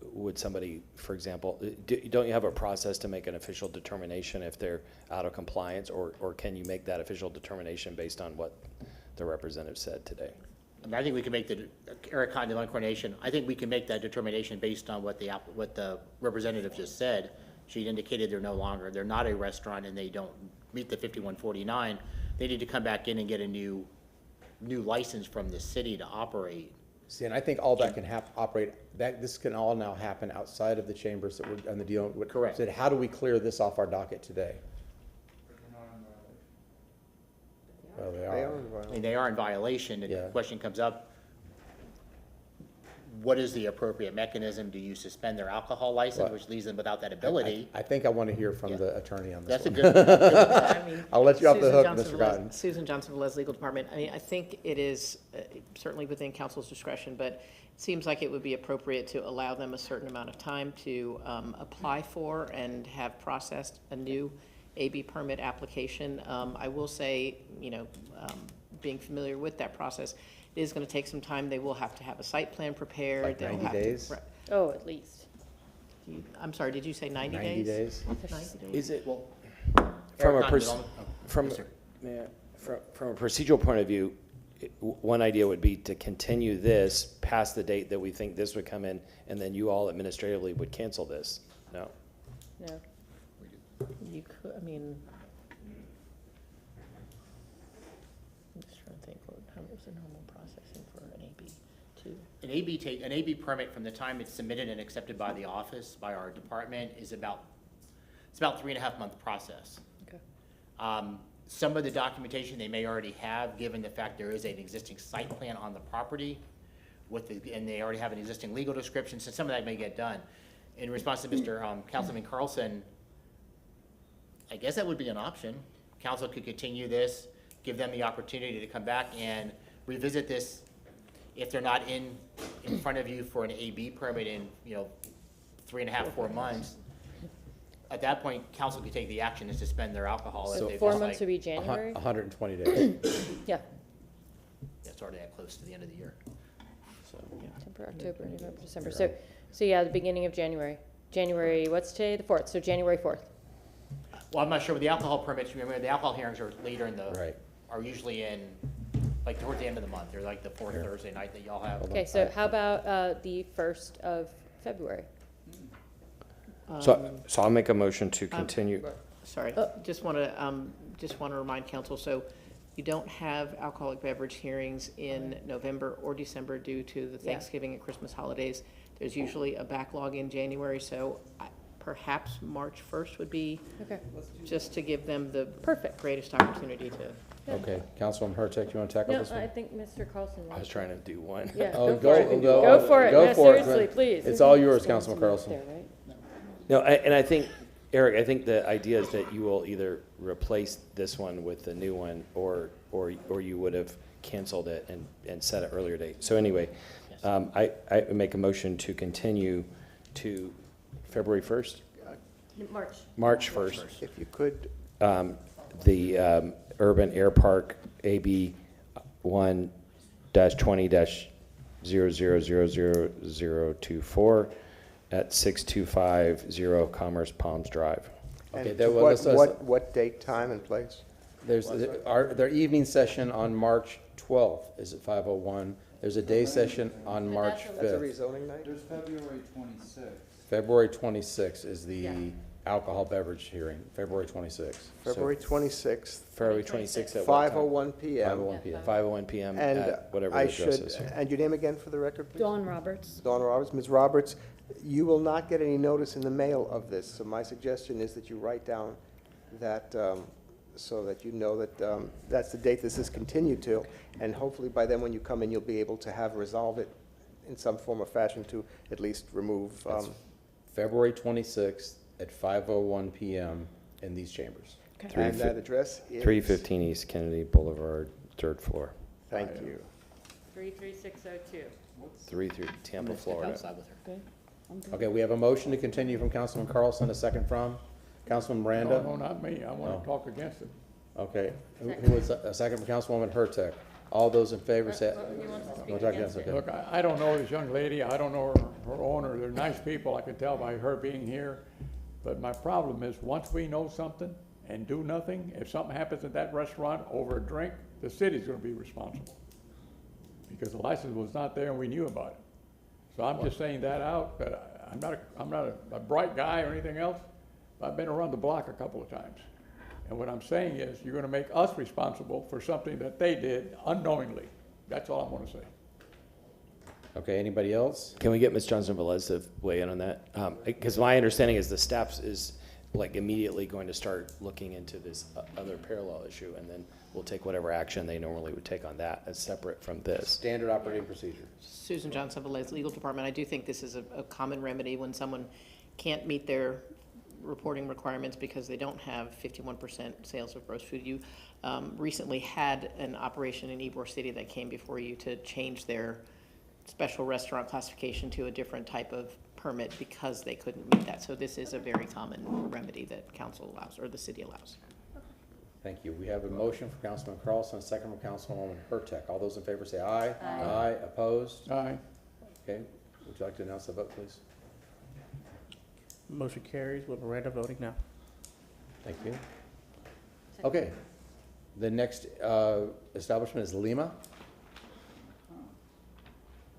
Would somebody, for example, don't you have a process to make an official determination if they're out of compliance, or can you make that official determination based on what the representative said today? I mean, I think we can make Eric Condon on coordination. I think we can make that determination based on what the representative just said. She indicated they're not a restaurant and they don't meet the 5149. They need to come back in and get a new license from the city to operate. See, and I think all that can this can all now happen outside of the chambers that we're on the deal with. Correct. So how do we clear this off our docket today? Well, they are. I mean, they are in violation, and the question comes up, what is the appropriate mechanism? Do you suspend their alcohol license, Right. which leaves them without that ability? I think I want to hear from the attorney on this That's a one. good. I mean, I'll let you off the Susan hook, Johnson Mr. Velez- Cotton. Susan Johnson Velez, Legal Department. I mean, I think it is certainly within council's discretion, but it seems like it would be appropriate to allow them a certain amount of time to apply for and have processed a new AB permit application. I will say, being familiar with that process, it is going to take some time. They will have to have a site plan prepared. Like They'll 90 have to- days? Oh, at least. I'm sorry, did you say 90 days? 90 days? 90 days? Is it, Well, from a, Eric, pers- on the- from, yes, sir. yeah, from a procedural point of view, one idea would be to continue this past the date that we think this would come in, and then you all administratively would cancel this. No? No. You could, I mean, I'm just trying to think, how was the normal processing for an AB two? An AB permit from the time it's submitted and accepted by the office, by our department, is about 3.5 month process. Okay. Some of the documentation they may already have, given the fact there is an existing site plan on the property and they already have an existing legal description, so some of that may get done. In response to Mr. Councilman Carlson, I guess that would be an option. Council could continue this, give them the opportunity to come back and revisit this if they're not in front of you for an AB permit in, 3.5, 4 months. At that point, council could take the action to suspend their alcohol if So they 4 decide- months would be January? 120 days. Yeah. It's already that close to the end of the year. September, October, November, December. So yeah, the beginning of January. January, what's today? The 4th. So January 4th. Well, I'm not sure with the alcohol permits, remember, the alcohol hearings are later in the, Right. are usually in, like, towards the end of the month. They're like the fourth Thursday night that y'all have. Okay, so how about the 1st of February? So I'll make a motion to continue. Sorry, just want to remind council, so you don't have alcoholic beverage hearings in November or December due to the Thanksgiving and Christmas holidays. There's usually a backlog in January, so perhaps March 1st would be, just to give them the greatest opportunity to. Okay, Councilwoman Hurtak, you want to tackle No, this one? I think Mr. Carlson. I was trying to do one. Yeah, Oh, go for it. go Go for it. go No, for it. seriously, please. It's all yours, Councilman Carlson. No, and I think, Eric, I think the idea is that you will either replace this one with the new one, or you would have canceled it and set an earlier date. So anyway, I make a motion to continue to February 1st? March. March 1st. If you could, The Urban Air Park AB 1-20-000024 at 6250 Commerce Palms Drive. Okay, and that was- what date, time, and place? There's, their evening session on March 12th is at 5:01. There's a day session on March That's a 5th. rezoning night? There's February 26th. February 26th is the alcohol beverage hearing, February 26th. February 26th. February 26th at what time? 5:01 PM. 5:01 PM. 5:01 PM And at whatever I the address should, is. and your name again for the record, please? Dawn Roberts. Dawn Roberts. Ms. Roberts, you will not get any notice in the mail of this, so my suggestion is that you write down that, so that you know that that's the date this is continued to, and hopefully by then when you come in, you'll be able to have resolve it in some form or fashion to at least remove. That's February 26th at 5:01 PM in these chambers. And that address is? 315 East Kennedy Boulevard, 3rd floor. Thank you. 33602. 33 Tampa, Florida. Okay, we have a motion to continue from Councilman Carlson, a second from Councilman Miranda. No, not me. I want to talk against it. Okay, who was a second from Councilwoman Hurtak? All those in favor say. He wants to speak We'll talk against against, it. okay. Look, I don't know this young lady. I don't know her owner. They're nice people. I can tell by her being here. But my problem is, once we know something and do nothing, if something happens at that restaurant over a drink, the city's going to be responsible. Because the license was not there and we knew about it. So I'm just saying that out, but I'm not a bright guy or anything else. I've been around the block a couple of times. And what I'm saying is, you're gonna make us responsible for something that they did unknowingly. That's all I'm gonna say. Okay, anybody else? Can we get Ms. Johnson Velez to weigh in on that? Because my understanding is the staff is like immediately going to start looking into this other parallel issue, and then will take whatever action they normally would take on that as separate from this. Standard operating procedure. Susan Johnson Velez, Legal Department. I do think this is a common remedy when someone can't meet their reporting requirements because they don't have 51% sales of gross food. You recently had an operation in Ybor City that came before you to change their special restaurant classification to a different type of permit because they couldn't meet that. So this is a very common remedy that council allows, or the city allows. Thank you. We have a motion from Councilman Carlson, a second from Councilwoman Hurtak. All those in favor say aye. Aye. Aye. Opposed? Aye. Okay. Would you like to announce the vote, please? Motion carries with Miranda voting now. Thank you. Okay. The next establishment is Lima.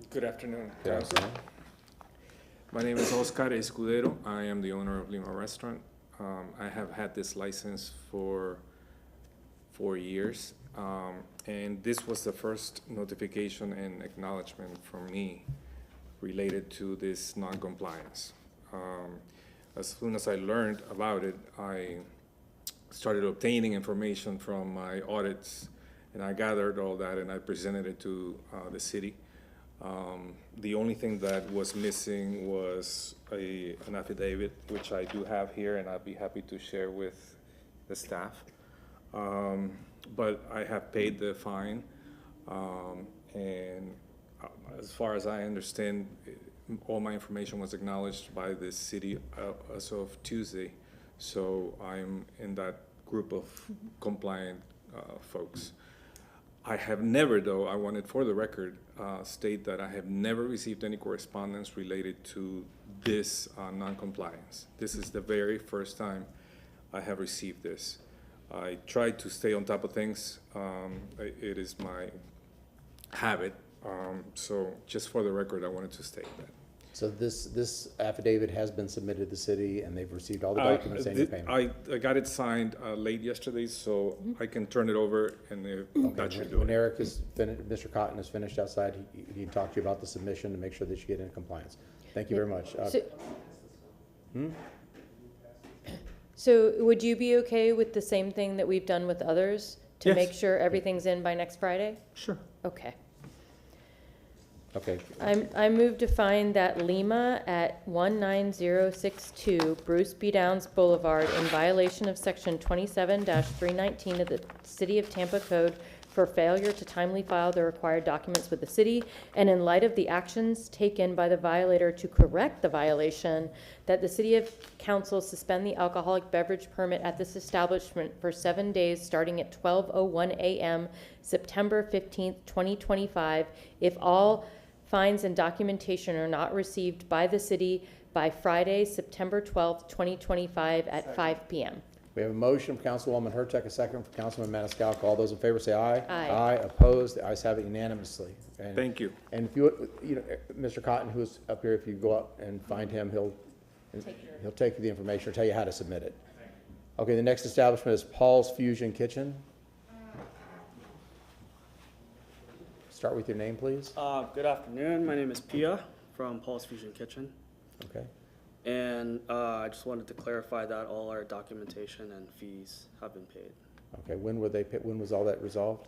Good afternoon. Good afternoon. My name is Oscar Escudero. I am the owner of Lima Restaurant. I have had this license for 4 years, and this was the first notification and acknowledgement from me related to this non-compliance. As soon as I learned about it, I started obtaining information from my audits, and I gathered all that and I presented it to the city. The only thing that was missing was an affidavit, which I do have here, and I'll be happy to share with the staff. But I have paid the fine, and as far as I understand, all my information was acknowledged by the city as of Tuesday, so I'm in that group of compliant folks. I have never, though, I wanted for the record, state that I have never received any correspondence related to this non-compliance. This is the very first time I have received this. I try to stay on top of things. It is my habit. So just for the record, I wanted to state that. So this affidavit has been submitted to the city, and they've received all the documents and the payment? I got it signed late yesterday, so I can turn it over, and that should do When it. Eric is finished, Mr. Cotton is finished outside, he can talk to you about the submission to make sure that you get in compliance. Thank you very much. So would you be okay with the same thing that we've done with others to Yes. make sure everything's in by next Friday? Sure. Okay. Okay. I move to find that Lima at 19062 Bruce B. Downs Boulevard in violation of section 27-319 of the City of Tampa Code for failure to timely file the required documents with the city, and in light of the actions taken by the violator to correct the violation, that the City of Council suspend the alcoholic beverage permit at this establishment for 7 days starting at 12:01 a.m. September 15th, 2025, if all fines and documentation are not received by the city by Friday, September 12th, 2025 at 5 p.m. We have a motion from Councilwoman Hurtak, a second from Councilman Maniscalco. All those in favor say aye. Aye. Aye. Opposed? The ayes have it unanimously. And- Thank you. And if you know, Mr. Cotton, who's up here, if you go up and find him, he'll take you the information or tell you how to submit it. Okay, the next establishment is Paul's Fusion Kitchen. Start with your name, please. Good afternoon. My name is Pia from Paul's Fusion Kitchen. Okay. And I just wanted to clarify that all our documentation and fees have been paid. Okay, when were they, when was all that resolved?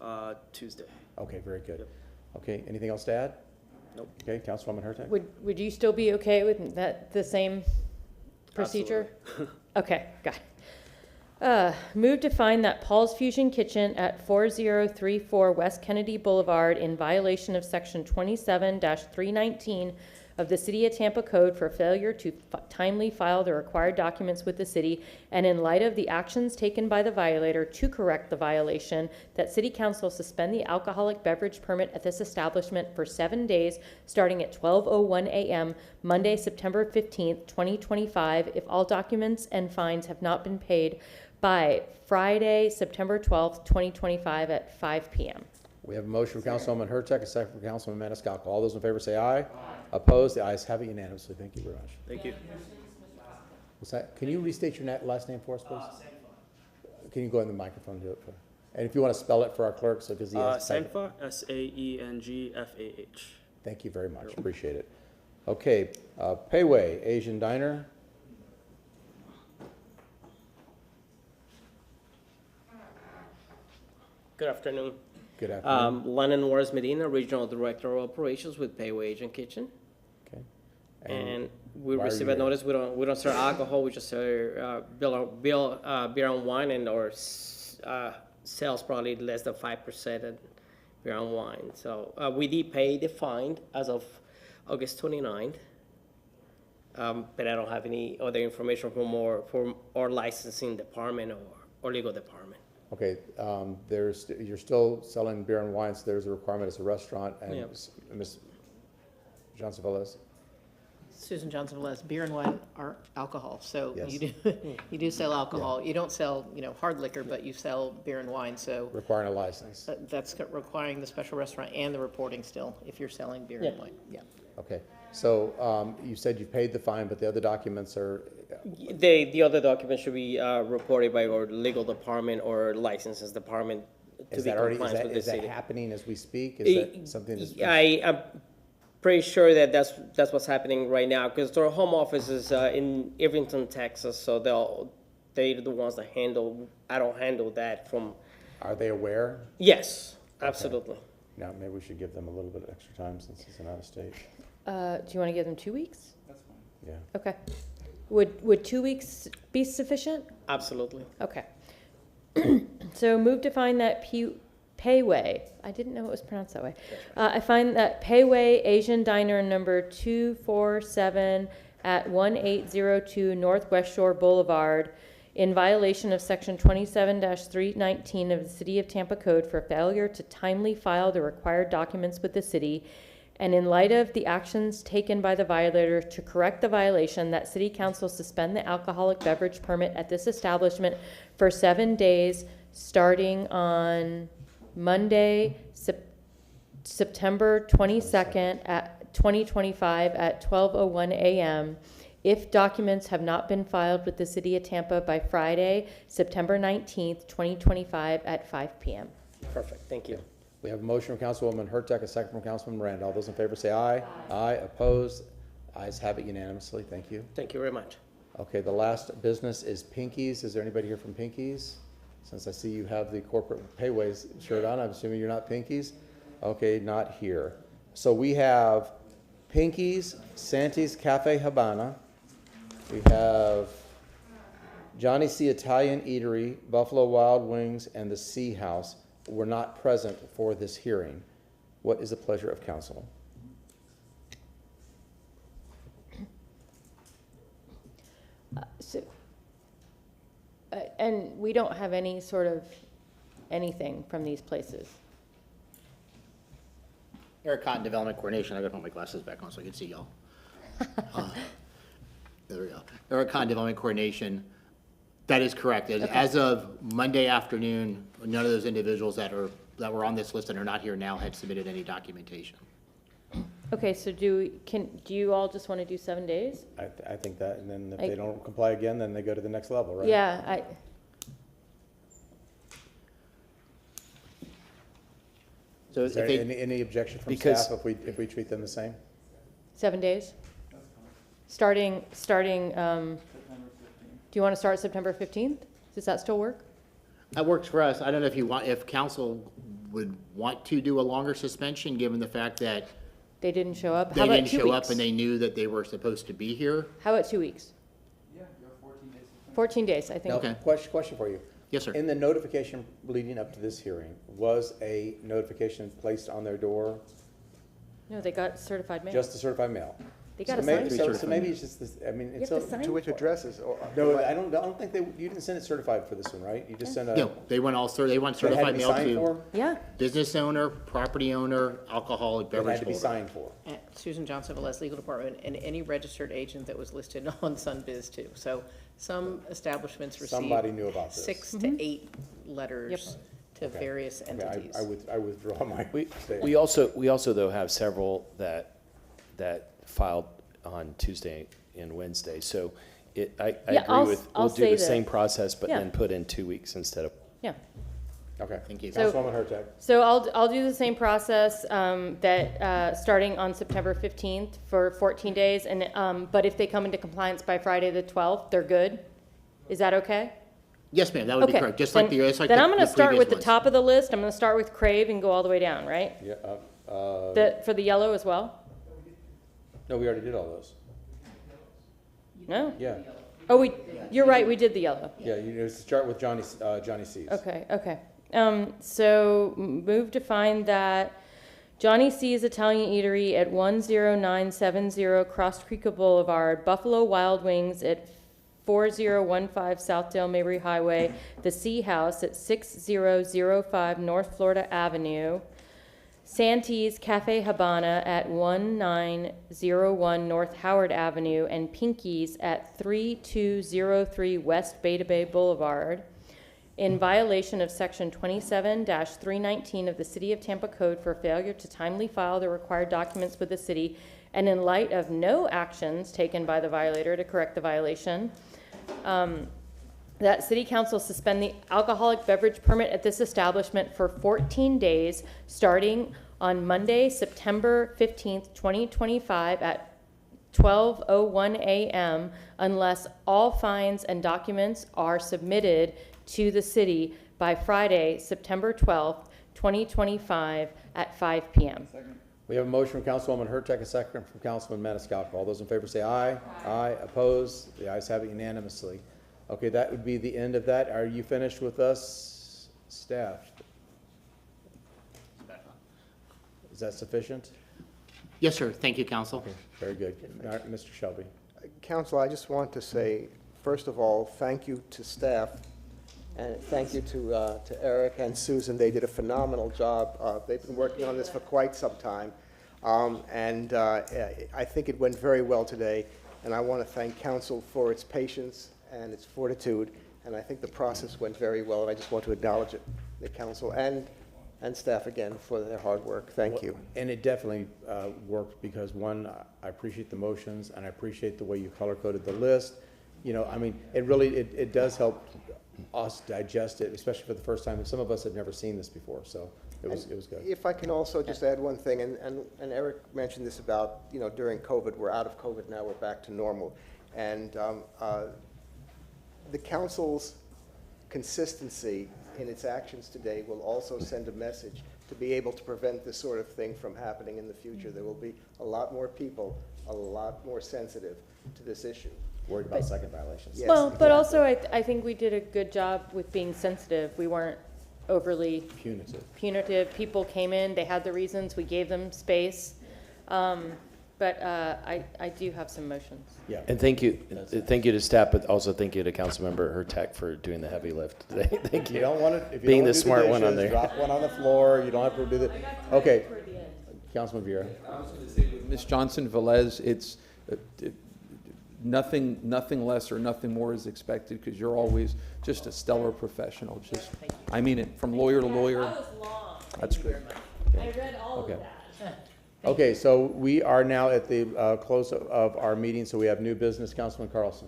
Tuesday. Okay, very good. Okay, anything else to add? Nope. Okay, Councilwoman Hurtak? Would you still be okay with that, the same procedure? Okay, got it. Move to find that Paul's Fusion Kitchen at 4034 West Kennedy Boulevard in violation of section 27-319 of the City of Tampa Code for failure to timely file the required documents with the city, and in light of the actions taken by the violator to correct the violation, that City Council suspend the alcoholic beverage permit at this establishment for 7 days, starting at 12:01 a.m., Monday, September 15th, 2025, if all documents and fines have not been paid by Friday, September 12th, 2025 at 5 p.m. We have a motion from Councilwoman Hurtak, a second from Councilman Maniscalco. All those in favor say aye. Aye. Opposed? The ayes have it unanimously. Thank you very much. Thank you. What's that? Can you restate your last name for us, please? Can you go in the microphone and do it for? And if you want to spell it for our clerk, so because he has. Sangfa, Saengfah. Thank you very much. Appreciate it. Okay, Payway Asian Diner. Good afternoon. Good afternoon. Lennon Juarez Medina, Regional Director of Operations with Pay, Wage, and Kitchen. Okay. And we why are receive you a here? notice, we don't serve alcohol, we just serve beer and wine, and our sales probably less than 5% at beer and wine. So we did pay the fine as of August 29th. But I don't have any other information from our licensing department or legal department. Okay, you're still selling beer and wine, so there's a requirement as a restaurant, and Yeah. Ms. Johnson Velez? Susan Johnson Velez, beer and wine are alcohol, so Yes. you do sell alcohol. You don't sell, hard liquor, but you sell beer and wine, so Requiring a license. that's requiring the special restaurant and the reporting still, if you're selling beer and Yeah. wine, yeah. Okay, so you said you paid the fine, but the other documents are, The other document should be reported by our legal department or licenses department to is be that already, compliant with the is that city. happening as we speak? Is that something that's? I'm pretty sure that that's what's happening right now, because our home office is in Irvington, Texas, so they're the ones that handle, I don't handle that from. Are they aware? Yes, absolutely. Now, maybe we should give them a little bit of extra time since it's an out-of-state. Do you want to give them 2 weeks? That's fine. Yeah. Okay. Would 2 weeks be sufficient? Absolutely. Okay. So move to find that Payway, I didn't know it was pronounced that way. I find that Payway Asian Diner number 247 at 1802 Northwest Shore Boulevard in violation of section 27-319 of the City of Tampa Code for failure to timely file the required documents with the city. And in light of the actions taken by the violator to correct the violation, that City Council suspend the alcoholic beverage permit at this establishment for 7 days, starting on Monday, September 22nd at 2025 at 12:01 a.m. if documents have not been filed with the City of Tampa by Friday, September 19th, 2025 at 5 p.m. Perfect, thank you. We have a motion from Councilwoman Hurtak, a second from Councilman Miranda. All those in favor say aye. Aye. Opposed? Ayes have it unanimously. Thank you. Thank you very much. Okay, the last business is Pinkies. Is there anybody here from Pinkies? Since I see you have the corporate Payways shirt on, I'm assuming you're not Pinkies? Okay, not here. So we have Pinkies, Santi's Cafe Habana. We have Johnny C. Italian Eatery, Buffalo Wild Wings, and the Sea House were not present for this hearing. What is the pleasure of council? And we don't have any sort of anything from these places. Eric Cotton, Development Coordination. I gotta put my glasses back on so I can see y'all. There we go. Eric Cotton, Development Coordination. That is correct. As of Monday afternoon, none of those individuals that were on this list and are not here now had submitted any documentation. Okay, so do you all just want to do 7 days? I think that, and then if they don't comply again, then they go to the next level, right? Yeah, So Is there any objection from staff if we treat them the same? 7 days? Starting, do you want to start September 15th? Does that still work? That works for us. I don't know if council would want to do a longer suspension, given the fact that They didn't show up? they How about didn't 2 show up weeks? and they knew that they were supposed to be here. How about 2 weeks? Yeah, you have 14 days. 14 days, I think. Okay. Question for you. Yes, sir. In the notification leading up to this hearing, was a notification placed on their door, No, they got certified mail. just the certified mail? They got So a maybe- sign. So maybe it's just this, I mean, You it's have so. to sign To which for it. addresses? No, I don't think you didn't send it certified for this one, right? You just sent a. No, they want They had to certified be mail signed to for? Yeah. business owner, property owner, alcoholic It beverage had to be holder. signed for. Susan Johnson Velez, Legal Department, and any registered agent that was listed on Sunbiz too. So some establishments receive Somebody knew about this. 6 to 8 letters to Okay. various Okay, entities. I withdraw my statement. We also though have several that filed on Tuesday and Wednesday. So I Yeah, agree with, I'll we'll do say the that. same process, but Yeah. then put in 2 weeks instead of. Yeah. Okay. Thank you. So- Councilwoman Hurtak. So I'll do the same process, starting on September 15th for 14 days, and, but if they come into compliance by Friday the 12th, they're good? Is that okay? Yes, ma'am, that would be Okay, correct, just like then- the, just like Then I'm gonna start previous with the ones. top of the list. I'm gonna start with Crave and go all the way down, right? Yeah, For the yellow as well? no, we already did all those. No? Yeah, Oh, you're right, we did the yellow. yeah, you start with Johnny C's. Okay. So move to find that Johnny C's Italian Eatery at 10970 Cross Creek Boulevard, Buffalo Wild Wings at 4015 Southdale Mabry Highway, the Sea House at 6005 North Florida Avenue, Santee's Cafe Habana at 1901 North Howard Avenue, and Pinky's at 3203 West Beta Bay Boulevard, in violation of Section 27-319 of the City of Tampa Code for failure to timely file the required documents with the city, and in light of no actions taken by the violator to correct the violation, that City Council suspend the alcoholic beverage permit at this establishment for 14 days, starting on Monday, September 15th, 2025 at 12:01 a.m. unless all fines and documents are submitted to the city by Friday, September 12th, 2025 at 5 p.m. We have a motion from Councilwoman Hurtak, a second from Councilman Maniscalco. All those in favor say aye. Aye. Opposed? The ayes have it unanimously. Okay, that would be the end of that. Are you finished with us, staff? Is that sufficient? Yes, sir, thank you, council. Okay, very good. All right, Mr. Shelby. Council, I just want to say, first of all, thank you to staff, and thank you to Eric and Susan. They did a phenomenal job. They've been working on this for quite some time, and I think it went very well today, and I want to thank council for its patience and its fortitude, and I think the process went very well, and I just want to acknowledge it, the council and staff again for their hard work. Thank you. And it definitely worked because, one, I appreciate the motions and I appreciate the way you color-coded the list. You know, I mean, it really, it does help us digest it, especially for the first time. And some of us have never seen this before, so it was good. If I can also just add one thing, and Eric mentioned this about, you know, during COVID, we're out of COVID now, we're back to normal. And the council's consistency in its actions today will also send a message to be able to prevent this sort of thing from happening in the future. There will be a lot more people, a lot more sensitive to this issue. Worried about second violations. Yes, Well, but exactly. also I think we did a good job with being sensitive. We weren't overly punitive. People came in, they had the reasons, we gave them space. But I do have some motions. Yeah. And thank you to staff, but also thank you to Councilmember Hurtak for doing the heavy lift today. Thank you. You don't want to, if you Being don't the want to do smart one on dishes, there. drop one on the floor. You don't have to do the, okay. Councilman Vieira. I was going to say with Ms. Johnson Velez, it's nothing less or nothing more is expected because you're always just a stellar professional. Just, I mean it, from lawyer to lawyer. That was long. That's great. I read all Okay. of that. Okay, so we are now at the close of our meeting, so we have new business. Councilman Carlson.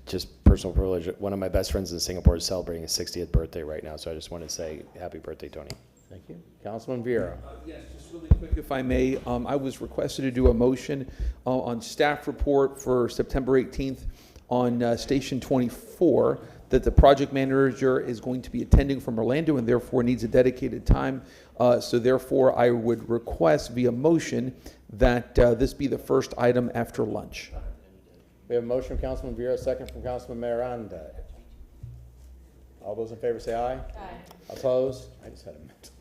Just personal privilege. One of my best friends in Singapore is celebrating his 60th birthday right now, so I just want to say happy birthday, Tony. Thank you. Councilman Vieira. Yes, just really quick, if I may. I was requested to do a motion on staff report for September 18th on Station 24, that the project manager is going to be attending from Orlando and therefore needs a dedicated time. So therefore, I would request via motion that this be the first item after lunch. We have a motion from Councilman Vieira, a second from Councilman Miranda. All those in favor say aye. Aye. Opposed? I just had a mental.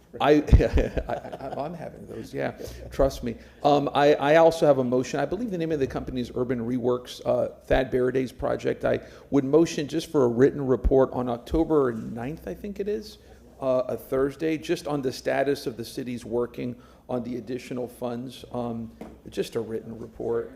I'm having those, yeah, trust me. I also have a motion, I believe the name of the company is Urban Reworks, Thad Baraday's project. I would motion just for a written report on October 9th, I think it is, a Thursday, just on the status of the city's working on the additional funds, just a written report.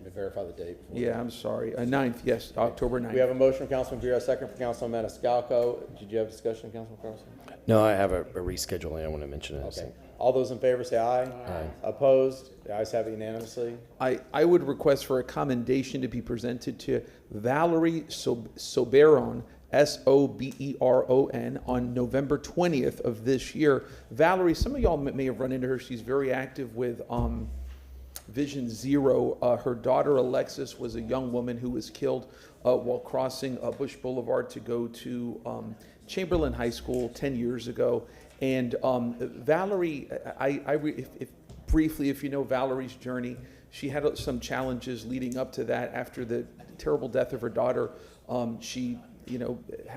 Let me verify the date. Yeah, I'm sorry, 9th, yes, October 9th. We have a motion from Councilman Vieira, a second from Councilman Maniscalco. Did you have discussion, Councilman Carlson? No, I have a rescheduling I want to mention. Okay. All those in favor say aye. Aye. Opposed? The ayes have it unanimously. I would request for a commendation to be presented to Valerie Soberon, Soberon, on November 20th of this year. Valerie, some of y'all may have run into her. She's very active with Vision Zero. Her daughter Alexis was a young woman who was killed while crossing Bush Boulevard to go to Chamberlain High School 10 years ago. And Valerie, briefly, if you know Valerie's journey, she had some challenges leading up to that. After the terrible death of her daughter, she,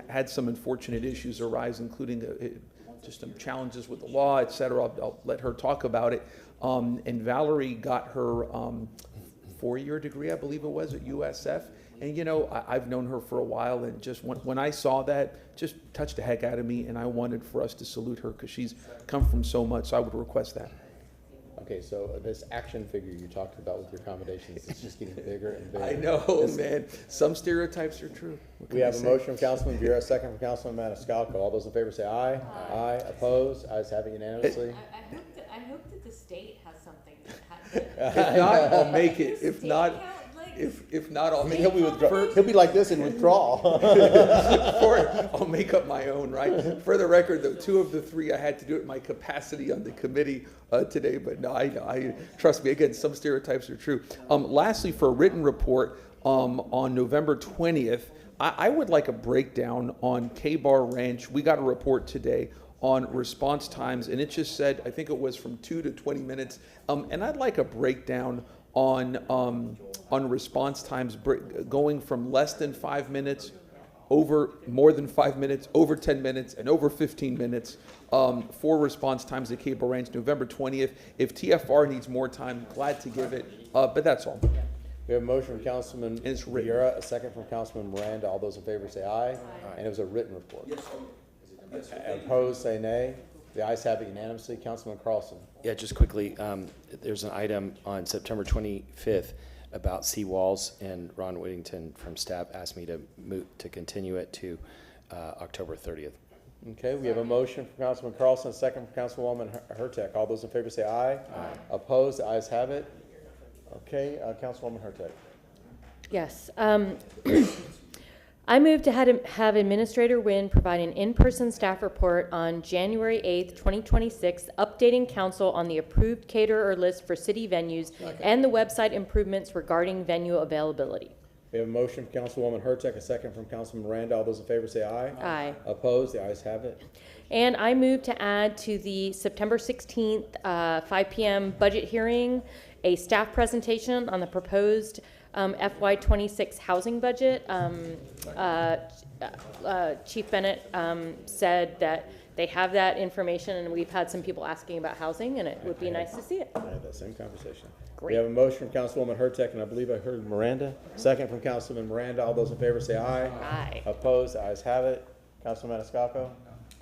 had some unfortunate issues arise, including just some challenges with the law, et cetera. I'll let her talk about it. And Valerie got her 4-year degree, I believe it was, at USF. And I've known her for a while, and just when I saw that, just touched the heck out of me, and I wanted for us to salute her because she's come from so much, so I would request that. Okay, so this action figure you talked about with your accommodations is just getting bigger and bigger. I know, man. Some stereotypes are true. We have a motion from Councilman Bureau, a second from Councilman Maniscalco. All those in favor say aye. Aye. Opposed? Ayes have it unanimously. I hope that the state has something. If not, I'll make it. If not, I'll make it. He'll be like this in withdrawal. I'll make up my own, right? For the record, though, 2 of the 3 I had to do it in my capacity on the committee today, but no, I trust me. Again, some stereotypes are true. Lastly, for a written report on November 20th, I would like a breakdown on K-Bar Ranch. We got a report today on response times, and it just said, I think it was from 2 to 20 minutes, and I'd like a breakdown on response times going from less than 5 minutes, over more than 5 minutes, over 10 minutes, and over 15 minutes for response times at Cable Ranch, November 20th. If TFR needs more time, glad to give it, but that's all. We have a motion from Councilman Vieira, a second from Councilman Miranda. All those in favor say aye. Aye. And it was a written report. Yes. Opposed, say nay. The ayes have it unanimously. Councilman Carlson. Yeah, just quickly, there's an item on September 25th about seawalls, and Ron Whittington from staff asked me to continue it to October 30th. Okay, we have a motion from Councilman Carlson, a second from Councilwoman Hurtak. All those in favor say aye. Aye. Opposed, the ayes have it. Okay, Councilwoman Hurtak. Yes. I move to have Administrator Wynn provide an in-person staff report on January 8th, 2026, updating council on the approved caterer list for city venues and the website improvements regarding venue availability. We have a motion from Councilwoman Hurtak, a second from Councilman Miranda. All those in favor say aye. Aye. Opposed, the ayes have it. And I move to add to the September 16th, 5 p.m. budget hearing, a staff presentation on the proposed FY26 housing budget. Chief Bennett said that they have that information, and we've had some people asking about housing, and it would be nice to see it. I had that same conversation. Great. We have a motion from Councilwoman Hurtak, and I believe I heard Miranda. Second from Councilman Miranda. All those in favor say aye. Aye. Opposed, the ayes have it. Councilman Maniscalco.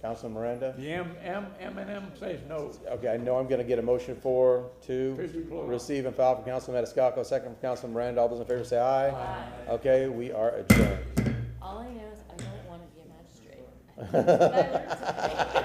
Councilman Miranda. The M&M says no. Okay, I know I'm going to get a motion to receive and file from Councilman Maniscalco, second from Councilman Miranda. All those in favor say aye. Aye. Okay, we are adjourned. All I know is I don't want to be a magistrate. I learned today.